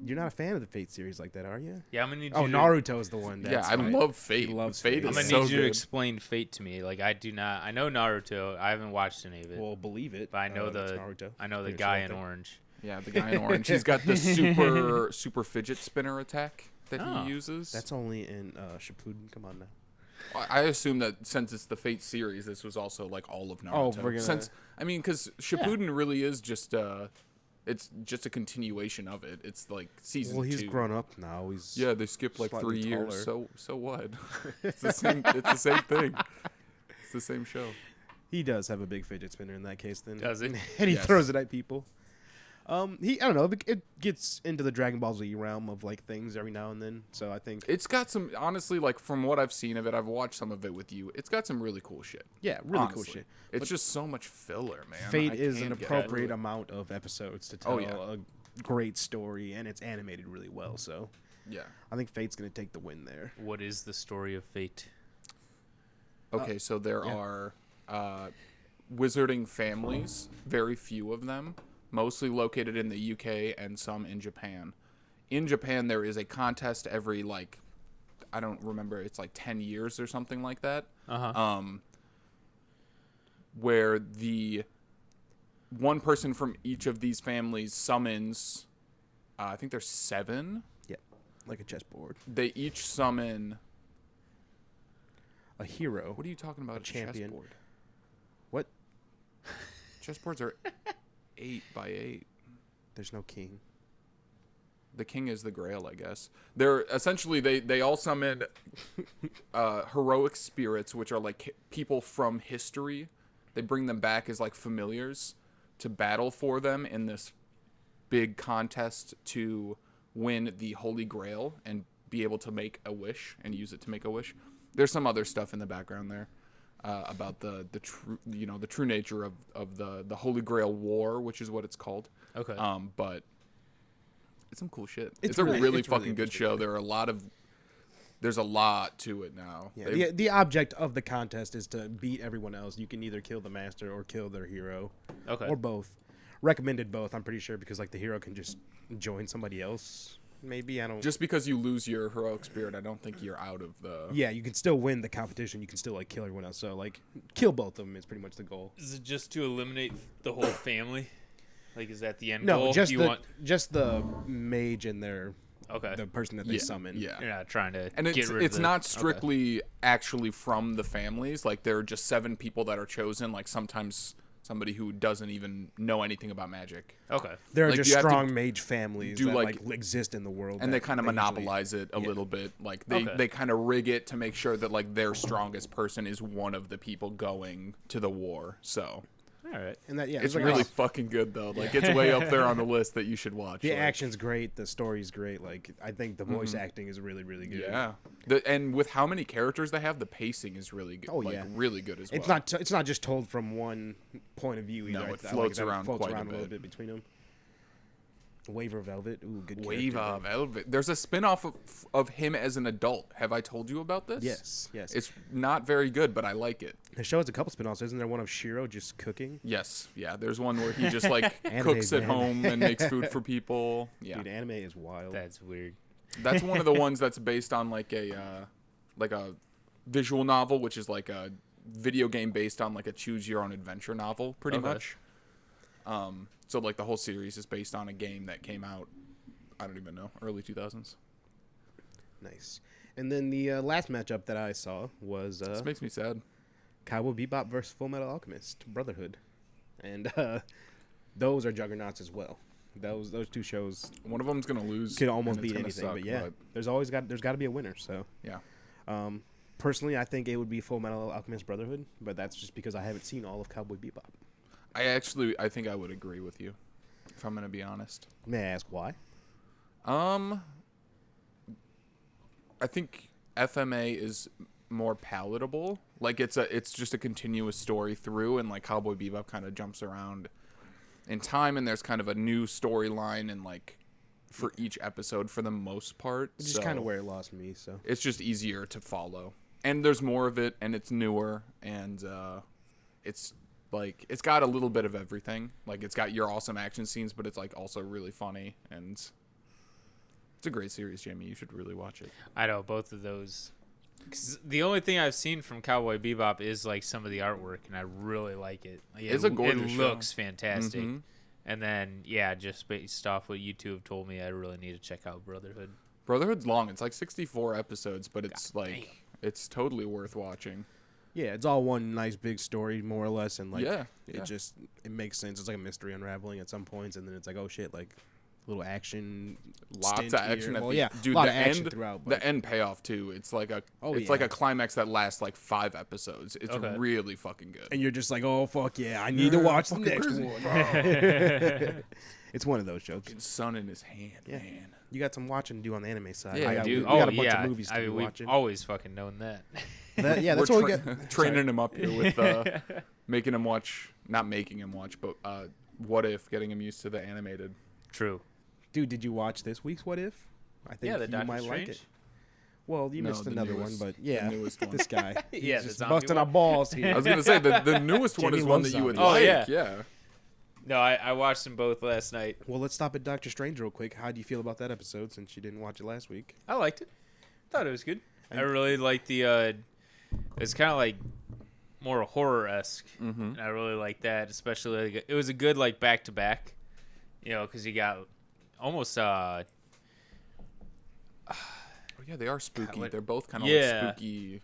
You're not a fan of the Fate series like that, are you? Yeah, I'm gonna need Oh, you. To, Naruto is the one. Yeah, That's I right. love Fate. He loves Fate Fate. I'm is gonna so need you to good. explain Fate to me. Like I do not. I know Naruto. I haven't watched any of it. Well, believe it. But I know it's the Naruto. I know the Finish it guy right in there. orange. Yeah, the guy in orange. He's got the super fidget spinner attack that Oh. he uses. That's only in Shippuden. Come on now. I assume that since it's the Fate series, this was also like all of Naruto. we're gonna- Since I mean, because Shippuden really is just it's just a continuation of it. It's like season. Well, he's 2. grown up now. He's Yeah, they skipped like slightly 3 years. taller. So what? It's the same. It's the same thing. It's the same show. He does have a big fidget spinner in that case, then. Does he? And he Yes. throws it at people. I don't know. It gets into the Dragon Ball Z realm of like things every now and then. So I think, It's got some honestly, like from what I've seen of it, I've watched some of it with you. It's got some really cool shit. yeah, really cool honestly. shit. It's just so much filler, man. Fate I is an can't get appropriate through it. amount of episodes to tell Oh, yeah. a great story, and it's animated really well. So Yeah. I think Fate's gonna take the win there. What is the story of Fate? Okay, so there yeah. are wizarding families, very few of them, mostly located in the UK and some in Japan. In Japan, there is a contest every, like, I don't remember, it's like 10 years or something like that, where the one person from each of these families summons, I think there's 7. Yeah, like a chessboard. They each summon, A hero. what are you talking about? A champion. chessboard. What? Chessboards are 8 by 8. There's no king. The king is the grail, I guess. They're essentially they all summon heroic spirits, which are like people from history. They bring them back as like familiars to battle for them in this big contest to win the Holy Grail and be able to make a wish and use it to make a wish. There's some other stuff in the background there about the true nature of the Holy Grail War, which is what it's called. Okay. But it's some cool shit. It's It's a really- really it's really fucking good interesting. show. There's a lot to it now. Yeah, They've- the object of the contest is to beat everyone else. You can either kill the master or kill their hero, Okay. or both. Recommended both, I'm pretty sure, because like the hero can just join somebody else. Maybe I don't. just because you lose your heroic spirit, I don't think you're out of the. Yeah, you can still win the competition. You can still like kill everyone else. So like, kill both of them is pretty much the goal. Is it just to eliminate the whole family? Like, is that the end No, goal? just Do the you want? just the mage and their Okay. the person that they Yeah, summon. yeah. You're not trying to And get it's rid it's of the, not okay. strictly actually from the families. Like there are just 7 people that are chosen. Like sometimes somebody who doesn't even know anything about magic. Okay. There are Like, just you have to strong mage families do, that like- exist in the world, And they that kind of usually- monopolize it a little bit. Like they, Okay. they kind of rig it to make sure that like their strongest person is one of the people going to the war. So All right. And that it's like, really oh, fucking good though. Like it's way up there on the list that you should watch. the like, action's great, the story's great. Like I think the voice acting is really really good. Yeah. And with how many characters they have, the pacing is really good. Oh, like, yeah. really good as well. It's not just told from one point of view either. No, I it like floats that around floats quite a around a little bit. bit between them. Wave of Velvet, ooh, good Wave character. of Velvet. There's a spin-off of him as an adult. Have I told you about this? Yes. It's not very good, but I like it. The show has a couple spin-offs. Isn't there one of Shiro just cooking? Yes. Yeah, there's one where he just like Anime, cooks at man. home and makes food for people. Yeah. Dude, anime is wild. That's weird. That's one of the ones that's based on like a visual novel, which is like a video game based on like a choose your own adventure novel, pretty Okay. much. So like the whole series is based on a game that came out, I don't even know, early 2000s. Nice. And then the last matchup that I saw was This makes me sad. Cowboy Bebop versus Full Metal Alchemist Brotherhood, and those are juggernauts as well. Those two shows One of them's gonna lose. could almost and it's beat gonna anything, suck, but yeah, there's got to be a winner. So yeah. personally, I think it would be Full Metal Alchemist Brotherhood, but that's just because I haven't seen all of Cowboy Bebop. I think I would agree with you, if I'm gonna be honest. May I ask why? I think FMA is more palatable. Like it's just a continuous story through, and like Cowboy Bebop kind of jumps around in time, and there's kind of a new storyline and like for each episode for the most part. It's just kind of where it lost me. So it's just easier to follow, and there's more of it, and it's newer, and it's like it's got a little bit of everything. Like it's got your awesome action scenes, but it's like also really funny, and it's a great series, Jamie. You should really watch it. I know both of those. 'Cause the only thing I've seen from Cowboy Bebop is like some of the artwork, and I really like it. Like, It's a gorgeous It show. looks fantastic. Mhm. And then yeah, just based off what you two have told me, I really need to check out Brotherhood. Brotherhood's long. It's like 64 episodes, but it's God like it's totally worth watching. yeah, it's all one nice big story, more or less, and like Yeah. it makes sense. It's like a mystery unraveling at some points, and then it's like, oh shit, like little action, Lots stint of action here. at Well, the yeah, dude. a lot the of action end, throughout. But the end payoff too. It's like a Oh, like yeah. a climax that lasts like 5 episodes. It's Okay. really fucking good. and you're just like, oh fuck yeah, I need to watch the fucking next crazy. one. It's one of those shows. Fucking sun in his hand, Yeah. man. You got some watching to do on the anime side. Yeah, I I got, do. we got a bunch yeah. of movies to I be mean, we've watching. always fucking known that. Yeah, that's We're what we get. training him up here with making him watch, not making him watch, but What If, getting him used to the animated. True. Dude, did you watch this week's What If? I think Yeah, the you Doctor might Strange. like it. Well, you No, missed the another newest- one, but yeah, the newest one. this guy, he's Yeah, the just zombie busting one. our balls I here. was gonna say the newest one Jamie is one loves that you would zombies. Oh, like. yeah. Yeah. No, I watched them both last night. Well, let's stop at Doctor Strange real quick. How do you feel about that episode since you didn't watch it last week? I liked it. Thought it was good. I really liked the. It's kind of like more horror-esque, and I really like that. Especially, like, it was a good like back-to-back. You know, because you got almost Oh yeah, they are spooky. what- They're both kind of Yeah. like spooky.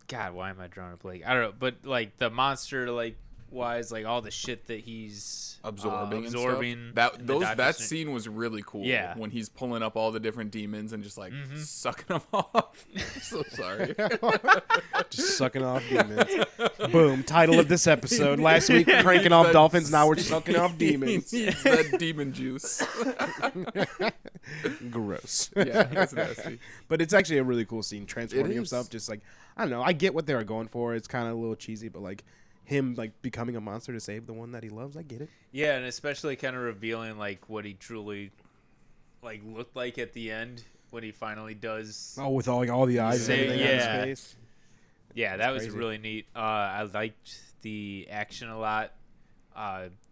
God, why am I drawing a blank? I don't know, but like the monster, like wise, like all the shit that he's Absorbing, absorbing. and stuff. in the Doctor That Strange- scene was really cool. Yeah. when he's pulling up all the different demons and just like sucking them off. So sorry. Just sucking off demons. Boom. Title of this episode. Last week, cranking off That- dolphins. Now we're sucking off demons. He's that demon juice. Gross. Yeah, that's nasty. But it's actually a really cool scene, transforming is. himself. Just like, I don't know. I get what they were going for. It's kind of a little cheesy, but like him like becoming a monster to save the one that he loves. I get it. Yeah, and especially kind of revealing like what he truly like looked like at the end when he finally does. Oh, with all the eyes and Say- everything on yeah. his face. Yeah, that was crazy. really neat. I liked the action a lot.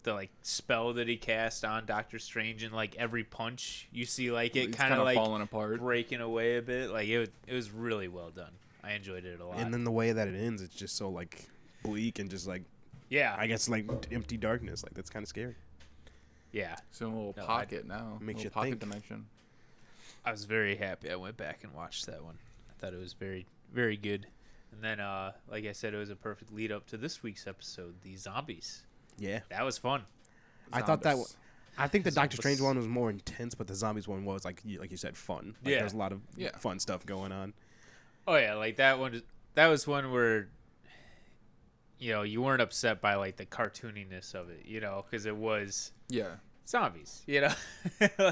The like spell that he cast on Doctor Strange, and like every punch you see like it He's kind of like falling apart. breaking away a bit. Like it was really well done. I enjoyed it a lot. And then the way that it ends, it's just so like bleak and just like yeah, I guess like empty darkness. Like that's kind of scary. yeah, It's in a little No, pocket now. Makes Little you pocket think. dimension. I was very happy. I went back and watched that one. I thought it was very, very good. And then, like I said, it was a perfect lead up to this week's episode, the zombies. Yeah. That was fun. I thought that. Zombies. I think the Doctor Strange Zombies. one was more intense, but the zombies one was like you said, fun. Like, Yeah. There's a lot of Yeah. fun stuff going on. Oh yeah, like that one. That was one where, you weren't upset by like the cartooniness of it, because it was Yeah. zombies,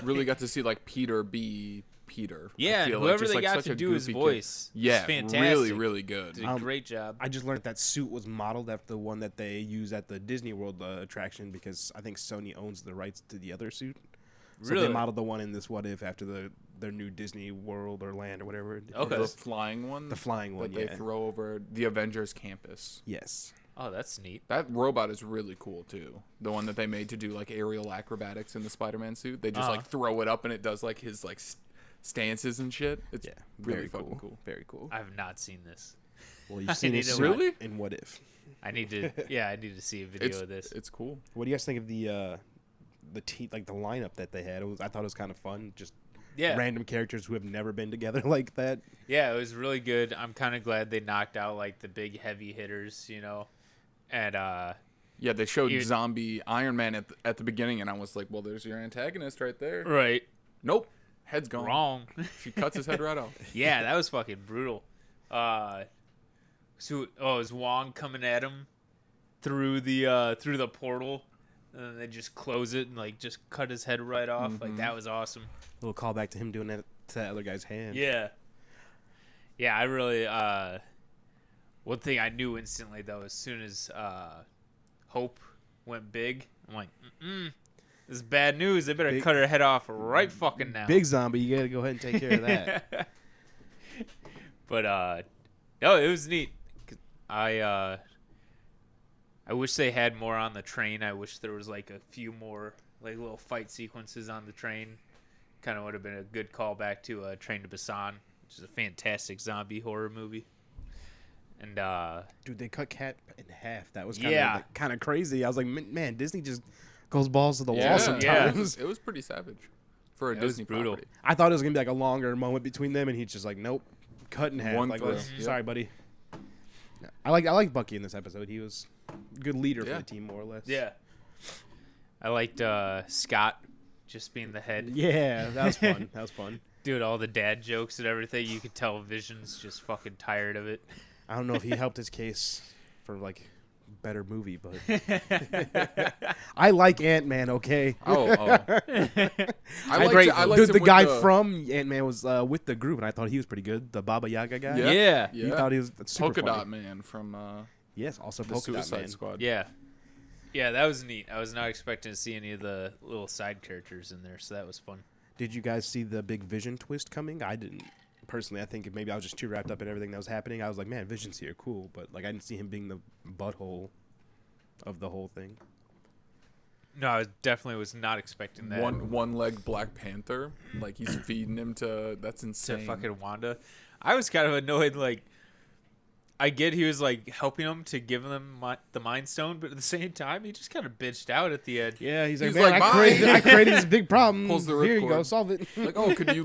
Really got to see like Peter be Peter. I Yeah, and feel like whoever just, they like, got such to a do his goofy kid. voice, Yeah, was fantastic. really, really good. Did a great job. I just learned that suit was modeled after the one that they use at the Disney World attraction because I think Sony owns the rights to the other suit. So Really? they modeled the one in this What If after their new Disney World or Land or whatever. Okay. The flying one. The flying one, that yeah. they throw over the Avengers campus. Yes. Oh, that's neat. That robot is really cool too. The one that they made to do like aerial acrobatics in the Spider-Man suit. They just like throw it up and it does like his like stances and shit. It's Yeah. really Very fucking cool. cool. Very cool. I have not seen this. Well, you've seen it need to suit Really? in What If. I need to. Yeah, I need to see a video of this. It's cool. What do you guys think of the the lineup that they had? I thought it was kind of fun. Just Yeah, random characters who have never been together like that. yeah, it was really good. I'm kind of glad they knocked out like the big heavy hitters, and Yeah, they showed You- zombie Iron Man at the beginning, and I was like, "Well, there's your antagonist right there." right, Nope, head's gone. wrong. She cuts his head right off. Yeah, that was fucking brutal. It was Wong coming at him through the portal, and then they just close it and like just cut his head right off. Like that was awesome. A little callback to him doing that to that other guy's hand. Yeah, yeah. I really one thing I knew instantly though, as soon as Hope went big, I'm like, this is bad news. They better Big- cut her head off right fucking now. Big zombie, you gotta go ahead and take care of that. But no, it was neat. I wish they had more on the train. I wish there was like a few more like little fight sequences on the train. Kind of would have been a good callback to Train to Busan, which is a fantastic zombie horror movie. And Dude, they cut Cat in half. That was Yeah. kind of crazy. I was like, man, Disney just goes balls to the Yeah, wall yeah. sometimes. It was pretty savage for a It was Disney brutal. property. I thought it was gonna be like a longer moment between them, and he's just like, nope, cut in half. One Like, through. let's- Yep. sorry, buddy. I like Bucky in this episode. He was a good leader Yeah. for the team, more or less. yeah, I liked Scott just being the head. Yeah, that was fun. That was fun. Dude, all the dad jokes and everything. You could tell Vision's just fucking tired of it. I don't know if he helped his case for like better movie, but I like Ant-Man. Okay. Oh, I liked Great. it. I liked Dude, it the with guy from Ant-Man was with the group, and I thought he was pretty good. The Baba Yaga guy. Yeah. Yeah. You Yeah. thought he was super Polka funny. Dot Man from Yes, also the Polka Dot Suicide Man. Squad. Yeah. Yeah, that was neat. I was not expecting to see any of the little side characters in there, so that was fun. Did you guys see the big Vision twist coming? I didn't. Personally, I think maybe I was just too wrapped up in everything that was happening. I was like, man, Vision's here, cool. But like, I didn't see him being the butthole of the whole thing. No, I definitely was not expecting that. One-legged Black Panther. Like he's feeding him to. That's To insane. fucking Wanda. I was kind of annoyed. Like, I get he was like helping him to give them the Mind Stone, but at the same time, he just kind of bitched out at the end. Yeah, he's like, He's man, like, I created, "Bye." I created this big problem. Pulls the Here you go, ripcord. solve it. Like, oh, could you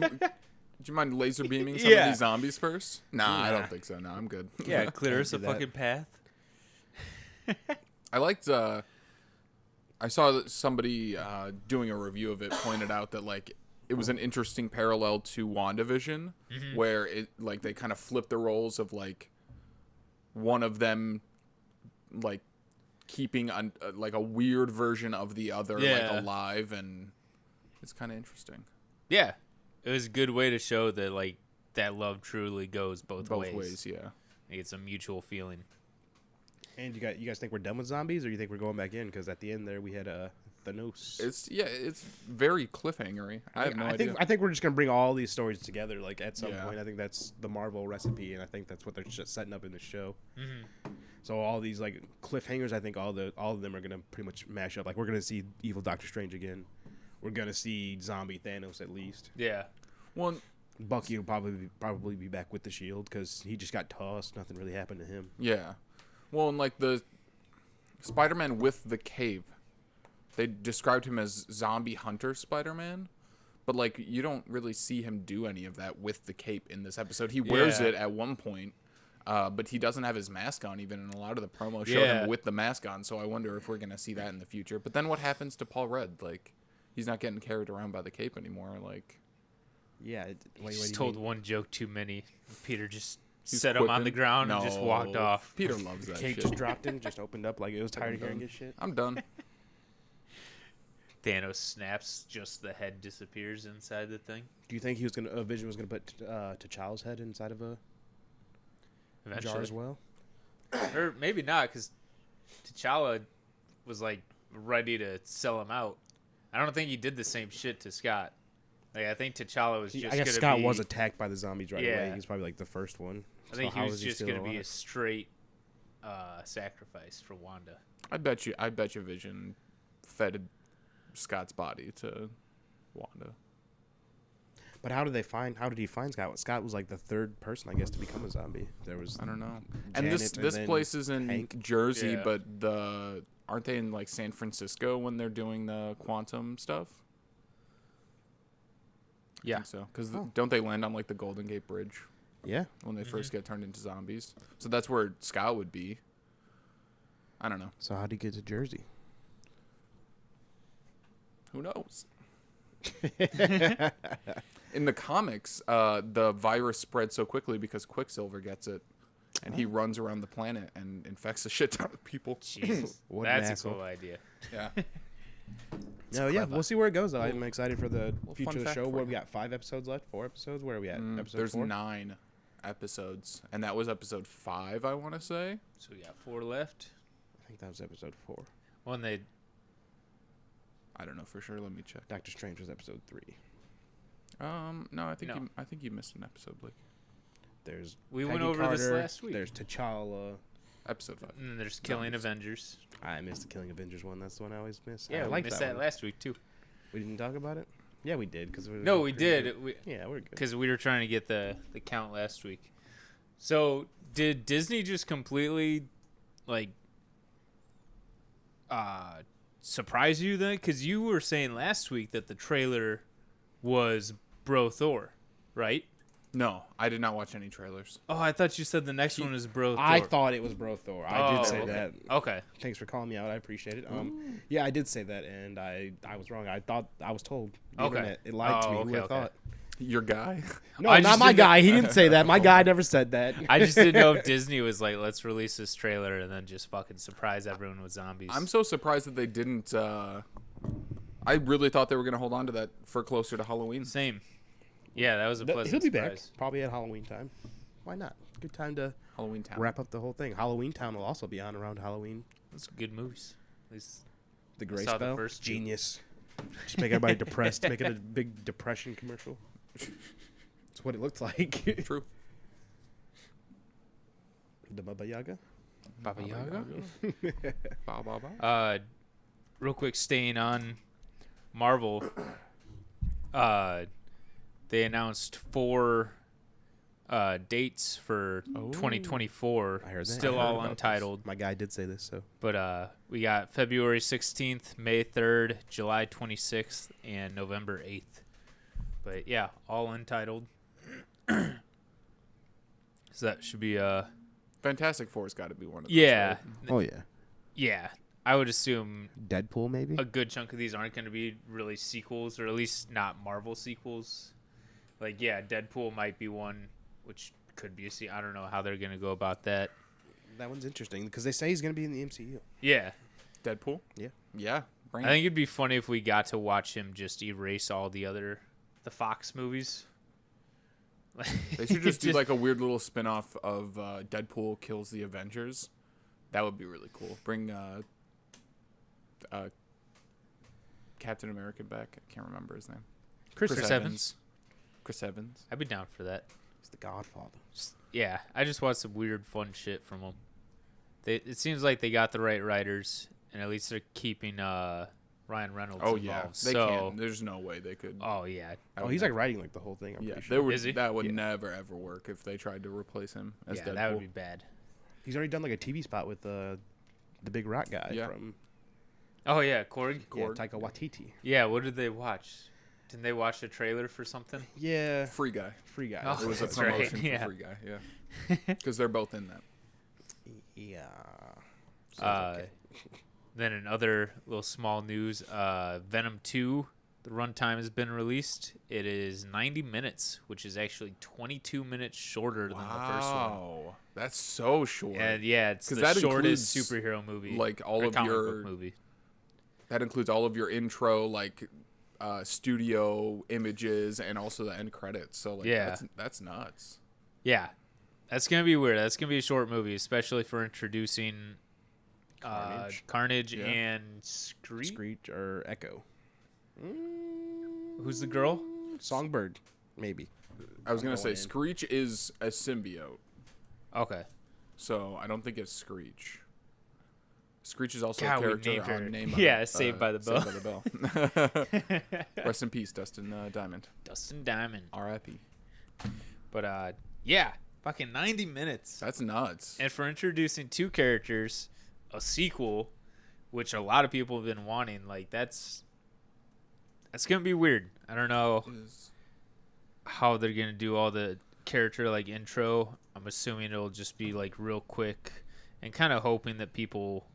mind laser beaming some Yeah. of these zombies first? Nah, I Nah. don't think so. No, I'm good. Yeah, clear us a do that. fucking path. I liked. I saw that somebody doing a review of it pointed out that like it was an interesting parallel to WandaVision, where it like they kind of flipped the roles of like one of them like keeping like a weird version of the other Yeah. like alive, and it's kind of interesting. Yeah, it was a good way to show that like that love truly goes both Both ways. ways, yeah. Like, it's a mutual feeling. And you guys think we're done with zombies, or you think we're going back in? Because at the end there, we had Thanos. It's very cliffhangery. I have no idea. I think we're just gonna bring all these stories together, like at some Yeah. point. I think that's the Marvel recipe, and I think that's what they're just setting up in the show. Mm-hmm. So all these like cliffhangers, I think all of them are gonna pretty much mash up. Like we're gonna see evil Doctor Strange again. We're gonna see zombie Thanos at least. Yeah. Well, Bucky will probably be back with the shield because he just got tossed. Nothing really happened to him. yeah. Well, and like the Spider-Man with the cape, they described him as zombie hunter Spider-Man, but like you don't really see him do any of that with the cape in this episode. He wears Yeah. it at one point, But he doesn't have his mask on even, and a lot of the promo showed Yeah. him with the mask on. So I wonder if we're gonna see that in the future. But then what happens to Paul Rudd? Like, he's not getting carried around by the cape anymore. Like, Yeah. He just told one joke too many. Peter just he's set him on the quipping. ground and just walked No. off. Peter loves that Cape shit. just dropped him, just opened up like it was tired of hearing done. his shit. I'm done. Thanos snaps, just the head disappears inside the thing. Do you think Vision was gonna put T'Challa's head inside of a Eventually. jar as well? Or maybe not, because T'Challa was like ready to sell him out. I don't think he did the same shit to Scott. Like, I think T'Challa was just I guess gonna Scott be, was attacked by the zombies right away. Yeah. He's probably like the first one. I think So he how was is he just still gonna be a alive? straight sacrifice for Wanda. I bet you Vision fed Scott's body to Wanda. But how did he find Scott? Scott was like the third person, I guess, to become a zombie. There was I don't know. Janet And this then place is in Hank. Jersey, Yeah. but aren't they in like San Francisco when they're doing the quantum stuff? I Yeah. think so. Because Oh. don't they land on like the Golden Gate Bridge Yeah. when they first get turned into zombies? So that's where Scott would be. I don't know. So how'd he get to Jersey? Who knows? In the comics, the virus spreads so quickly because Quicksilver gets it, and he runs around the planet and infects a shit ton of people. Jesus, What an that's a asshole. cool idea. Yeah. No, yeah, clever. we'll see where it goes. Though. I'm excited for the future fun of the fact show. for What you. we got? 5 episodes left? 4 episodes? Where are we at? Episode There's 4? 9 episodes, and that was episode 5, I want to say. So we got 4 left. I think that was episode 4. When they I don't know for sure. Let me check. Doctor Strange was episode 3. No, I think No. I think you missed an episode, Blake. There's We Peggy went over this Carter, last week. There's T'Challa. Episode 5. and then there's Killing Zombies. Avengers. I missed the Killing Avengers one. That's the one I always miss. Yeah, I we like missed that that one. last week too. We didn't talk about it. Yeah, we did because No, we did. Yeah, we're good. Because we were trying to get the count last week. So did Disney just completely like surprise you then? Because you were saying last week that the trailer was Bro Thor, right? No, I did not watch any trailers. Oh, I thought you said the next one is Bro Thor. I thought it was Bro Thor. I did say okay. that. Okay. Thanks for calling me out. I appreciate it. Yeah, I did say that, and I was wrong. I thought I was told. The Okay. internet, it lied to me. Oh, Who okay, would have okay. thought? Your guy. No, I not just my didn't- guy. He didn't say that. My guy never said that. I just didn't know if Disney was like, let's release this trailer and then just fucking surprise everyone with zombies. I'm so surprised that they didn't. I really thought they were going to hold on to that for closer to Halloween. Same. Yeah, that was a pleasant He'll be back surprise. probably at Halloween time. Why not? Good time to Halloween Town. wrap up the whole thing. Halloween Town will also be on around Halloween. Those are good movies. At least The I Gray saw the Spell, first two. genius. Just make everybody depressed. Make it a big depression commercial. That's what it looked like. True. The Baba Yaga. Baba Yaga. Ba, ba, ba. Real quick, staying on Marvel. They announced 4 dates for 2024. I heard that. Still I heard all about this. untitled. My guy did say this, so But we got February 16th, May 3rd, July 26th, and November 8th. But yeah, all untitled. So that should be Fantastic Four's got to be one of those. yeah. right? oh yeah, Yeah. I would assume Deadpool maybe. a good chunk of these aren't going to be really sequels, or at least not Marvel sequels. Like, yeah, Deadpool might be one, which could be a I don't know how they're going to go about that. That one's interesting because they say he's gonna be in the MCU. Yeah. Deadpool? Yeah. Yeah. Bring I think it'd be funny if we got to watch him just erase all the Fox movies. They should just do like a weird little spin-off of Deadpool kills the Avengers. That would be really cool. Bring Captain America back. I can't remember his name. Chris Chris Evans. Chris Evans. I'd be down for that. is the Godfather. Yeah, I just want some weird, fun shit from them. It seems like they got the right writers, and at least they're keeping Ryan Reynolds Oh involved. yeah, they so, can't. There's no way they could. oh yeah, that Oh, would he's like never- writing like the whole thing. I'm Yeah, pretty they sure. would. Is he? That would Yeah. never ever work if they tried to replace him as yeah, Deadpool. that would be bad. He's already done like a TV spot with the big rock guy Yeah. from Oh yeah, Korg. yeah, Korg. Taika Waititi. Yeah, what did they watch? Didn't they watch a trailer for something? Yeah, Free Guy. Free Guy. Oh, It was a that's right, promotion yeah. for Free Guy. Yeah, because they're both in that. Yeah. Uh, Then in other little small news, Venom 2, the runtime has been released. It is 90 minutes, which is actually 22 minutes shorter than the first one. Wow, that's so short. And yeah, it's 'Cause the that shortest includes, superhero movie. like, all or of comic your- book movie. That includes all of your intro, like, studio images, and also the end credits. So, like, Yeah. that's nuts. Yeah, that's gonna be weird. That's gonna be a short movie, especially for introducing Carnage Yeah. and Screech. Screech or Echo. Who's the girl? Songbird, maybe. I was gonna say going in. Screech is a symbiote, Okay. so I don't think it's Screech. Screech is also God, a we character named her. on Name Yeah, Saved by the Bell. Saved by the Bell. Rest in peace, Dustin Diamond. Dustin Diamond. R.I.P. But yeah, fucking 90 minutes. That's nuts. And for introducing two characters, a sequel, which a lot of people have been wanting, like that's gonna be weird. I don't know how they're gonna do all the character like intro. I'm assuming it'll just be like real quick, and kind of hoping that people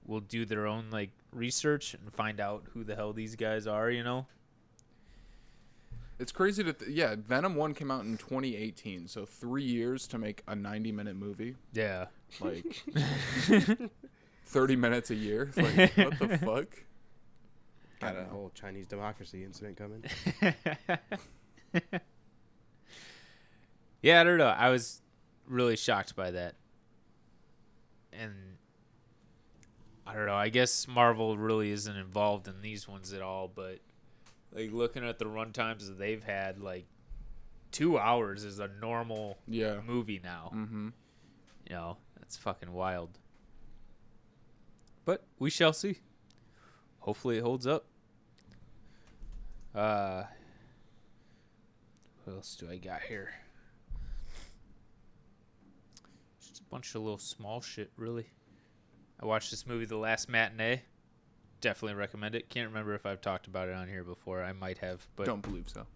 will do their own like research and find out who the hell these guys are. You know? It's crazy to yeah. Venom 1 came out in 2018, so 3 years to make a 90-minute movie. Yeah. Like 30 minutes a year. Like what the fuck? Got a whole Chinese democracy incident coming. Yeah, I don't know. I was really shocked by that. And I don't know. I guess Marvel really isn't involved in these ones at all, but like looking at the run times that they've had, like 2 hours is a normal Yeah. movie now. Mm-hmm. You know, that's fucking wild. But we shall see. Hopefully it holds up. What else do I got here? Just a bunch of little small shit, really. I watched this movie, The Last Matinee. Definitely recommend it. Can't remember if I've talked about it on here before. I might have, but Don't believe so.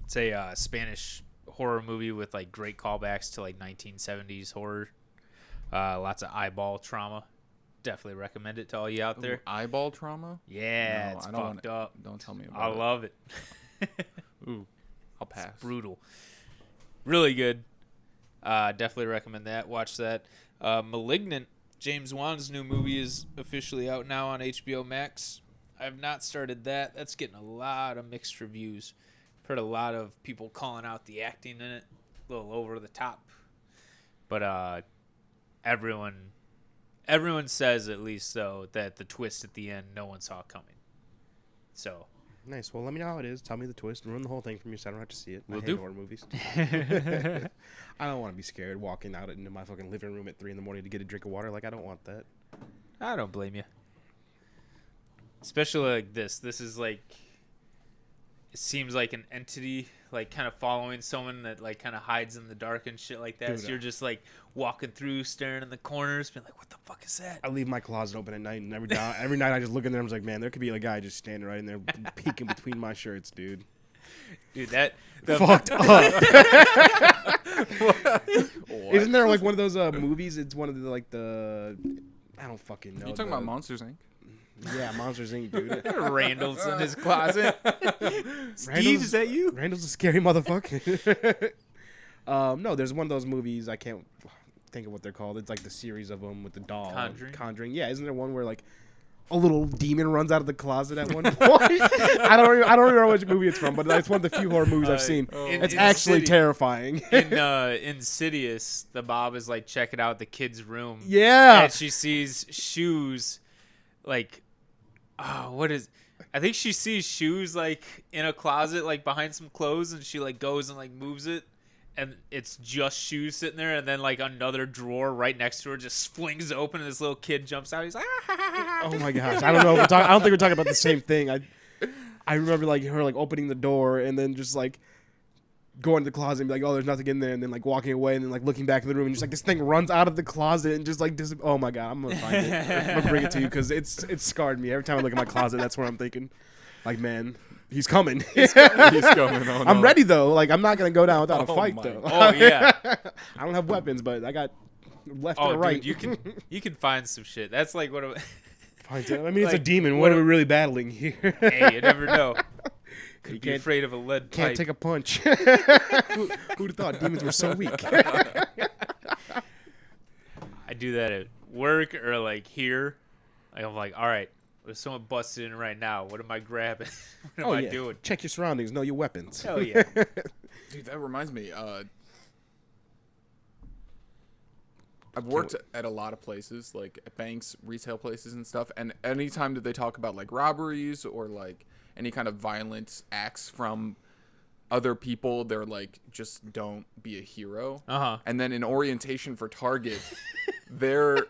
it's a Spanish horror movie with like great callbacks to like 1970s horror. Lots of eyeball trauma. Definitely recommend it to all you out there. Ooh, eyeball trauma? Yeah, No, it's I don't fucked up. Don't tell me I about it. love it. Ooh, I'll pass. Brutal. Really good. Definitely recommend that. Watch that. Malignant, James Wan's new movie, is officially out now on HBO Max. I have not started that. That's getting a lot of mixed reviews. I've heard a lot of people calling out the acting in it. A little over the top. But everyone says, at least though, that the twist at the end no one saw coming. So Nice. Well, let me know how it is. Tell me the twist. Ruin the whole thing for me so I don't have to see it. I Will hate do. horror movies. I don't want to be scared walking out into my fucking living room at 3 a.m. to get a drink of water. Like, I don't want that. I don't blame you. Especially like this. This is like, it seems like an entity, like kind of following someone that like kind of hides in the dark and shit like that. Dude, So you're just like walking through, staring in the corners, being like, "What the fuck is that?" I leave my closet open at night, and every night I just look in there. I'm just like, man, there could be a guy just standing right in there, peeking between my shirts, dude. Dude, that the Fucked up. Isn't there like one of those movies? It's one of the I don't fucking know. You talking about Monsters Inc? Yeah, Monsters Inc. Dude. Randall's in his closet. Steve, is that you? Randall's a scary motherfucker. No, there's one of those movies. I can't think of what they're called. It's like the series of them with the doll. Conjuring? Yeah, isn't there one where like a little demon runs out of the closet at one point? I don't remember which movie it's from, but it's one of the few horror movies I've seen. It's actually terrifying. In Insidious, the Bob is like checking out the kid's room. Yeah. And she sees shoes, like, I think she sees shoes like in a closet, like behind some clothes, and she like goes and like moves it, and it's just shoes sitting there, and then like another drawer right next to her just flings open, and this little kid jumps out. He's like, Oh my gosh, I don't know. I don't think we're talking about the same thing. I remember like her like opening the door and then just like going to the closet and be like, oh, there's nothing in there, and then like walking away and then like looking back in the room and just like this thing runs out of the closet and just like oh my god, I'm gonna find it. I'm gonna bring it to you because it's scarred me every time I look at my closet. That's what I'm thinking. Like, man, He's coming. He's coming. Oh, I'm no. ready though. Like I'm not gonna go down without a Oh fight my though. Oh yeah. I don't have weapons, but I got left Oh, and right. dude, you can find some shit. That's like what. I mean, it's a like, demon. what What are a- we really battling here? Hey, you never know. Could You be can't- afraid of a lead Can't pipe. take a punch. Who'd have thought demons were so weak? I do that at work or like here. Like, I'm like, all right, if someone busted in right now, what am I grabbing? What am I doing? Check your surroundings. Know your weapons. Hell yeah. Dude, that reminds me. I've worked at a lot of places, like at banks, retail places, and stuff. And anytime that they talk about like robberies or like any kind of violent acts from other people, they're like, just don't be a hero. Uh-huh. And then in orientation for Target, their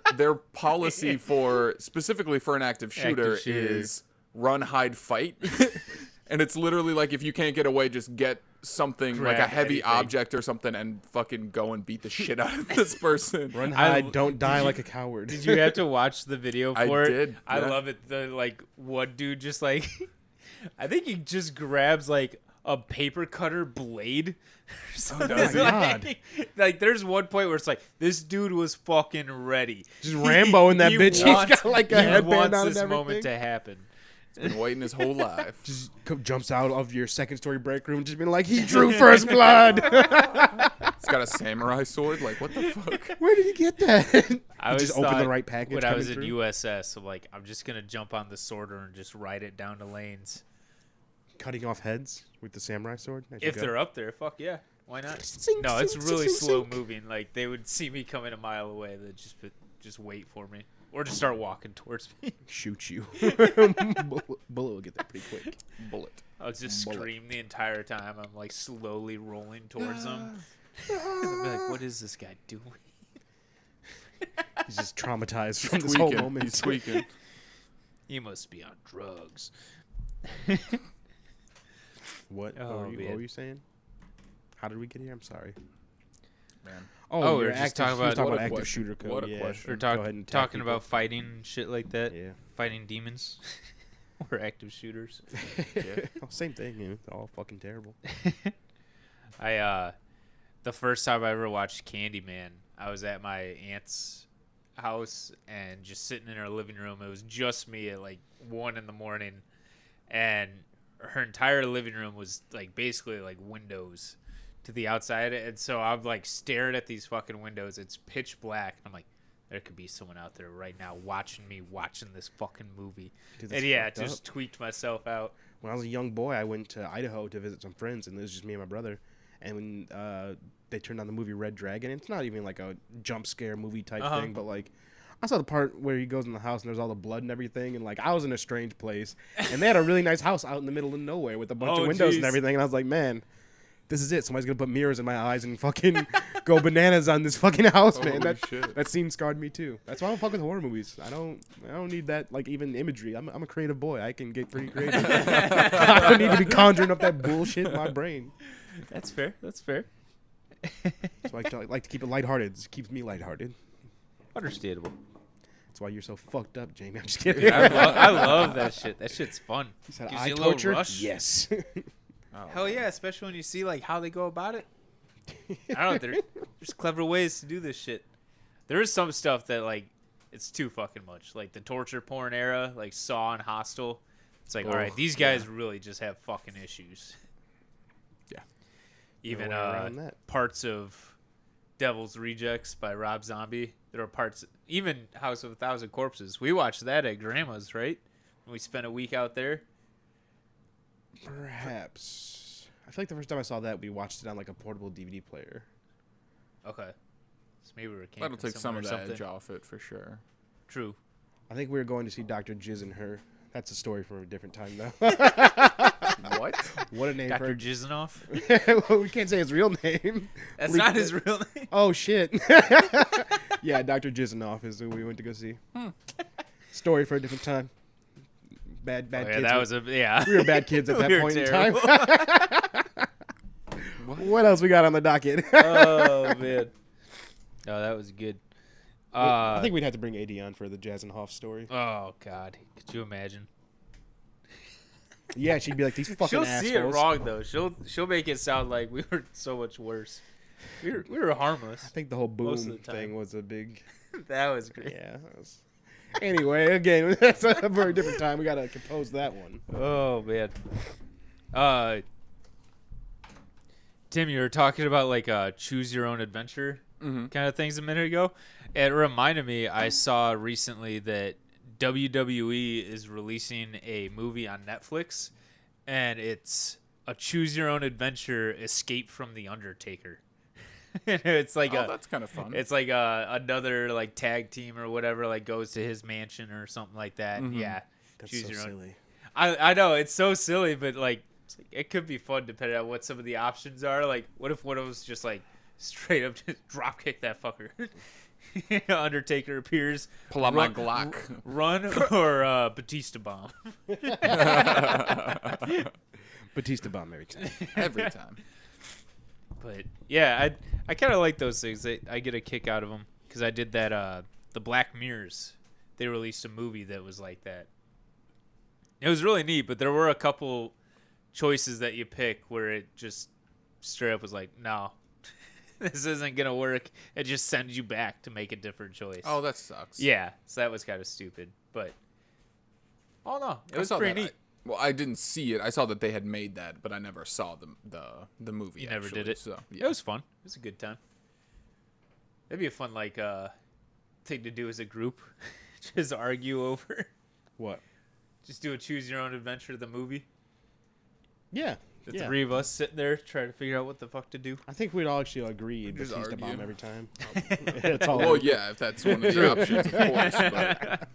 policy for specifically for an active shooter shooter. is run, hide, fight. And it's literally like, if you can't get away, just get something like a Grab heavy anything. object or something and fucking go and beat the shit out of this person. Run, I- hide, don't die like a coward. Did you have to watch the video I for it? did, I yeah. love it. The like one dude just like I think he just grabs like a paper cutter blade. or something. does he? God. Like there's one point where it's like this dude was fucking ready. Just Rambo in that He bitch. wants- He's got like a he headband wants on and this everything. moment to happen. Been waiting his whole life. Just jumps out of your second story break room, just being like, he drew first blood. It's got a samurai sword. Like, what the fuck? Where did he get that? I He always just opened thought the right package. when I coming was in through. USS. I'm like, I'm just gonna jump on the sorter and just ride it down the lanes. Cutting off heads with the samurai sword. As you If go. they're up there, fuck yeah, why not? Sink, No, it's sink, really sink, slow sink. moving. Like they would see me coming a mile away, they'd just wait for me, or just start walking towards me. Shoot you. Bullet will get there pretty quick. Bullet. I'll just Bullet. scream the entire time. I'm like slowly rolling towards them. I'll be like, what is this guy doing? He's just traumatized from this whole Tweaking. moment. He's tweaking. He must be on drugs. What? Oh, What were man. you saying? How did we get here? I'm sorry. Man. Oh, we you're were just active, talking he was about- talking What about a active question. shooter code. What a yeah. question. We're Go ahead and tag talking people. about fighting and shit like that. Yeah. Fighting demons. We're active shooters. Oh, same thing. Yeah. It's all fucking terrible. The first time I ever watched Candyman, I was at my aunt's house and just sitting in her living room. It was just me at like 1 a.m, and her entire living room was like basically like windows to the outside. And so I'm like staring at these fucking windows. It's pitch black. I'm like, there could be someone out there right now watching me watching this fucking movie. Dude, that's And yeah, fucked just up. tweaked myself out. When I was a young boy, I went to Idaho to visit some friends, and it was just me and my brother. And when they turned on the movie Red Dragon, it's not even like a jump scare movie type Uh-huh. thing, but like I saw the part where he goes in the house and there's all the blood and everything, and like I was in a strange place, and they had a really nice house out in the middle of nowhere with a bunch Oh, of windows and jeez. everything, and I was like, man, this is it. Somebody's gonna put mirrors in my eyes and fucking go bananas on this fucking house, man. Holy That shit. that scene scarred me too. That's why I don't fuck with horror movies. I don't need that like even imagery. I'm a creative boy. I can get pretty creative. I don't need to be conjuring up that bullshit in my brain. That's fair. That's fair. So I like to keep it lighthearted. It keeps me lighthearted. Understandable. That's why you're so fucked up, Jamie. I'm just kidding. I love that shit. That shit's fun. He said, Gives "I you a little torture." rush. Yes. Oh. Hell yeah, especially when you see like how they go about it. I don't know. There's clever ways to do this shit. There is some stuff that like it's too fucking much. Like the torture porn era, like Saw and Hostel. It's like, all right, Oh, these guys really just have fucking issues. Yeah. Even way around that. parts of Devil's Rejects by Rob Zombie. There are parts, even House of a Thousand Corpses. We watched that at Grandma's, right? We spent a week out there. Perhaps. I feel like the first time I saw that, we watched it on like a portable DVD player. Okay. So maybe we were camping That'll take some somewhere of or the something. edge off it for sure. True. I think we were going to see Dr. Jizz and Her. That's a story for a different time, though. What? What a name Dr. for Jizanoff? well, we can't say his real name. That's We- not his real name. Oh, shit. Yeah, Dr. Jizzanoff is who we went to go see. Story for a different time. Bad Oh, yeah, kids. that was a yeah. We were bad kids at that We were point terrible. in time. What else we got on the docket? Oh man. Oh, that was good. I think we'd have to bring AD on for the Jazz and Hoff story. Oh god, could you imagine? Yeah, she'd be like, these fucking She'll assholes. see it wrong though. She'll make it sound like we were so much worse. We were harmless. I think the whole Most boom of the time. thing was a big. That was great. Yeah. That was... Anyway, again, that's a very different time. We gotta compose that one. Oh man. Tim, you were talking about like choose your own adventure kind of things a minute ago. It reminded me, I saw recently that WWE is releasing a movie on Netflix, and it's a choose your own adventure escape from the Undertaker. It's like that's kind of fun. it's like another like tag team or whatever like goes to his mansion or something like that. Yeah, That's choose so your own. silly. I know it's so silly, but like it could be fun depending on what some of the options are. Like, what if one of us just like straight up just drop kick that fucker? Undertaker appears, Pull out my Glock. run or Batista bomb. Batista bomb every time. Every time. But yeah, I kind of like those things. I get a kick out of them because I did that. The Black Mirrors, they released a movie that was like that. It was really neat, but there were a couple choices that you pick where it just straight up was like, no, this isn't gonna work. It just sends you back to make a different choice. Oh, that sucks. Yeah, so that was kind of stupid, but oh no, it was pretty neat. I didn't see it. I saw that they had made that, but I never saw the movie. You never actually, did it. So It was fun. It was a good time. That'd be a fun thing to do as a group. Just argue over. What? Just do a choose your own adventure the movie. Yeah. The yeah. three of us sitting there trying to figure out what the fuck to do. I think we'd all actually agree Just Batista argue. bomb every time. That's all. Well, yeah, if that's one of the options, of course. But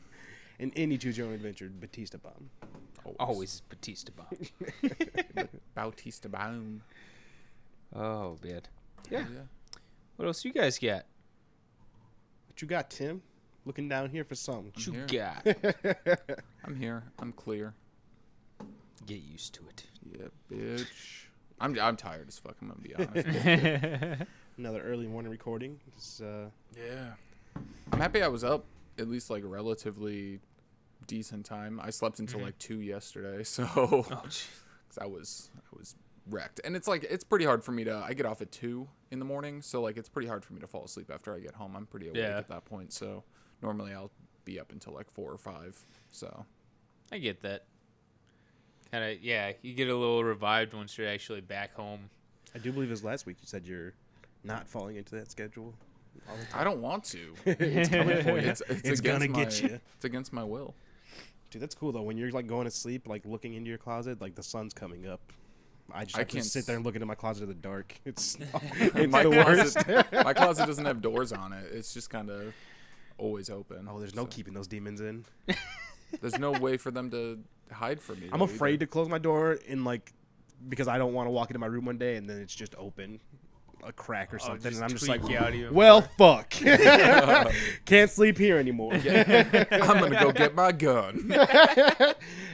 In any choose your own adventure, Batista bomb. Always Batista bomb. Bautista Baum. Oh man. Yeah. What else you guys got? What you got, Tim? Looking down here for something. What you here. got? I'm here. I'm clear. Get used to it. Yeah, bitch. I'm tired as fuck. I'm gonna be honest. Another early morning recording. It's, Yeah. I'm happy I was up at least like relatively decent time. I slept until like 2 yesterday, so Oh, jeez. 'cause I was wrecked. And it's like it's pretty hard for me to I get off at 2 in the morning, so like it's pretty hard for me to fall asleep after I get home. I'm pretty awake Yeah. at that point, so normally I'll be up until like 4 or 5. So I get that. Kind of, yeah. You get a little revived once you're actually back home. I do believe it was last week you said you're not falling into that schedule. All the time. I don't want to. It's coming for you. It's It's against gonna my, get you. It's against my will. Dude, that's cool though. When you're like going to sleep, like looking into your closet, like the sun's coming up. I just have to can't sit s- there and look into my closet in the dark. It's it's my the worst. my closet doesn't have doors on it. It's just kind of always open. Oh, there's no so keeping those demons in. There's no way for them to hide from me. I'm though, afraid either. to close my door in like because I don't want to walk into my room one day and then it's just open, a crack or something, just and I'm just tweak like, you out even well, more. fuck, can't sleep here anymore. I'm gonna go get my gun.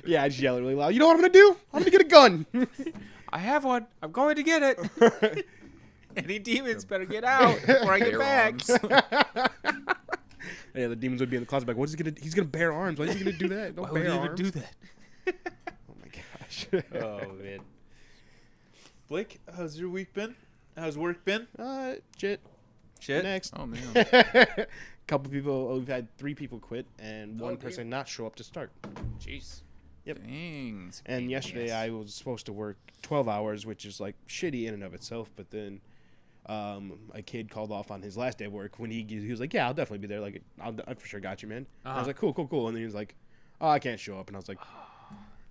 Yeah, I just yell it really loud. You know what I'm gonna do? I'm gonna get a gun. I have one. I'm going to get it. Any demons better get out before I get Bare back. arms. Yeah, the demons would be in the closet like, what's he gonna? He's gonna bear arms. Why is he gonna do that? Don't Why would bear he even arms. do that? Oh my gosh. Oh man. Blake, how's your week been? How's work been? Shit. Shit. Next. Oh man. Couple people. We've had 3 people quit and one dear. person not show up to start. Jeez. Dang. And yesterday I was supposed to work 12 hours, which is like shitty in and of itself. But then a kid called off on his last day of work when he was like, yeah, I'll definitely be there. Like, I for sure got you, man. And I was like, cool. And then he was like, oh, I can't show up. And I was like,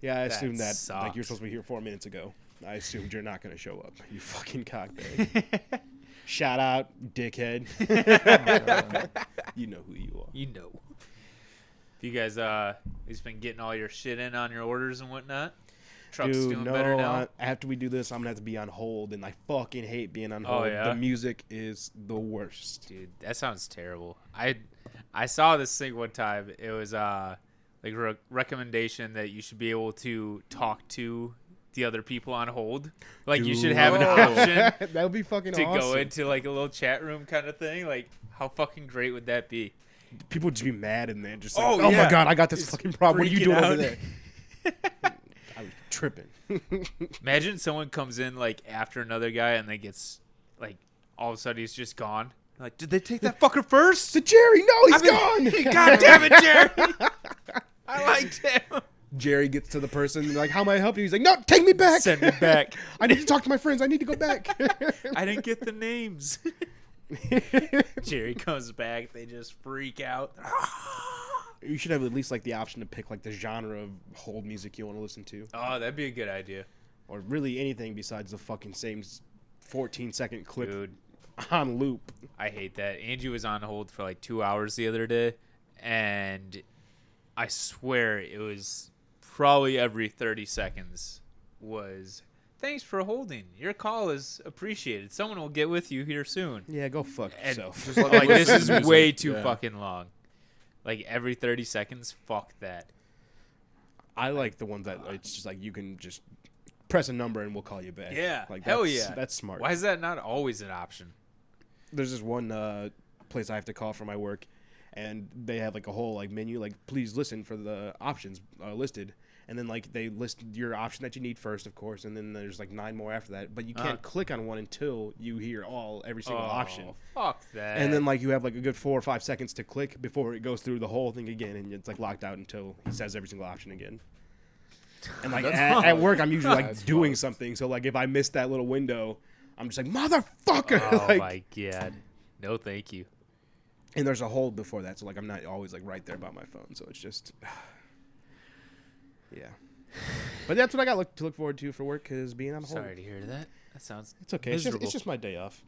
yeah, I assumed that. Like, you were sucks. supposed to be here 4 minutes ago. I assumed you're not going to show up. You fucking cockbag. Shout out, dickhead. You know who you are. You know. You guys, he's been getting all your shit in on your orders and whatnot. Truck's Dude, doing no, better now. after we do this, I'm going to have to be on hold. And I fucking hate being on Oh, hold. yeah? The music is the worst. Dude, that sounds terrible. I saw this thing one time. It was like a recommendation that you should be able to talk to the other people on hold. Like you should have an option That would be fucking to awesome. go into like a little chat room kind of thing. Like how fucking great would that be? People would just be mad in there. Just like, Oh, oh yeah. my God, I got this Just fucking problem. What are you freaking doing out. over there? I would tripping. Imagine someone comes in like after another guy and they gets like all of a sudden he's just gone. Like, did they take that fucker first? The Jerry, no, he's gone. God damn it, Jerry! I liked him. Jerry gets to the person and like, how may I help you? He's like, no, take me back. Send me back. I need to talk to my friends. I need to go back. I didn't get the names. Jerry comes back. They just freak out. You should have at least like the option to pick like the genre of hold music you want to listen to, Oh, that'd be a good idea, or really anything besides the fucking same 14-second clip dude. on loop. I hate that. Angie was on hold for like 2 hours the other day, and I swear it was probably every 30 seconds was, thanks for holding. Your call is appreciated. Someone will get with you here soon. Yeah, go fuck And yourself. Just let like, them this listen is to music. way too Yeah. fucking long. Like every 30 seconds, fuck that. I like the ones that it's just like you can just press a number and we'll call you back. Yeah, like hell that's, yeah. that's smart. Why is that not always an option? There's this one place I have to call for my work, and they have like a whole like menu, like please listen for the options listed, and then like they list your option that you need first, of course, and then there's like 9 more after that, but you can't click on one until you hear every single option. Fuck that. And then like you have like a good 4 or 5 seconds to click before it goes through the whole thing again, and it's like locked out until he says every single option again. And like at work, I'm usually like That's doing fucked. something, so like if I miss that little window, I'm just like motherfucker. oh like, my god. No, thank you. and there's a hold before that, so like I'm not always like right there by my phone, so it's just yeah. But that's what I got to look forward to for work, because being on hold. Sorry to hear that. That sounds. It's okay. It's just my day off.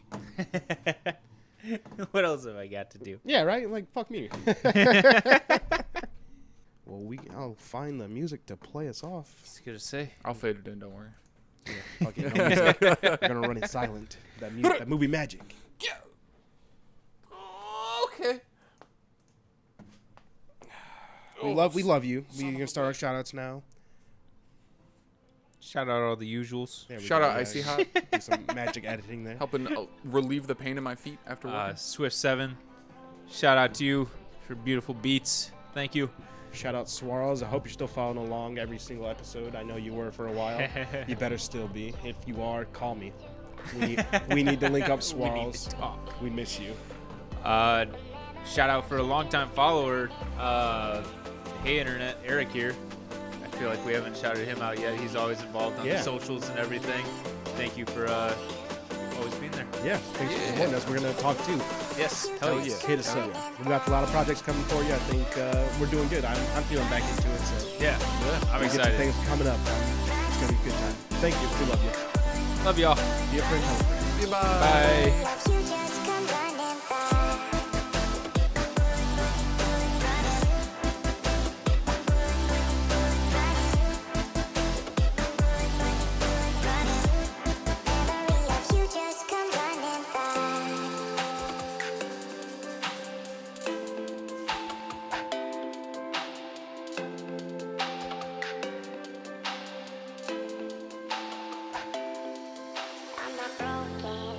What else have I got to do? Yeah, right. Like fuck me. Well, I'll find the music to play us off. I was gonna say. I'll fade it in. Don't worry. Yeah, fuck it. No music. We're gonna run it silent. That movie magic. Okay. We love you. We're gonna start our shout outs now. Shout out all the usuals. There we Shout go, out guys. Icy Hot, Do some magic editing there. helping relieve the pain in my feet after working. Swift7. Shout out to you for beautiful beats. Thank you. Shout out Swirls. I hope you're still following along every single episode. I know you were for a while. You better still be. If you are, call me. We need to link up We need Swirls. to talk. We miss you. Shout out for a longtime follower. Hey Internet, Eric here. I feel like we haven't shouted him out yet. He's always involved on the Yeah. socials and everything. Thank you for always being there. Yeah, thanks for supporting us. We're gonna talk too. Yes, Hell hell yeah. Hit us up. We got a lot of projects coming for you. I think we're doing good. I'm feeling back into it. So Yeah, I'm we get some excited. things coming up. It's gonna be a good time. Thank you. We love you. Love y'all. Be a friend. Help a friend. Goodbye. Bye. I'm not broken.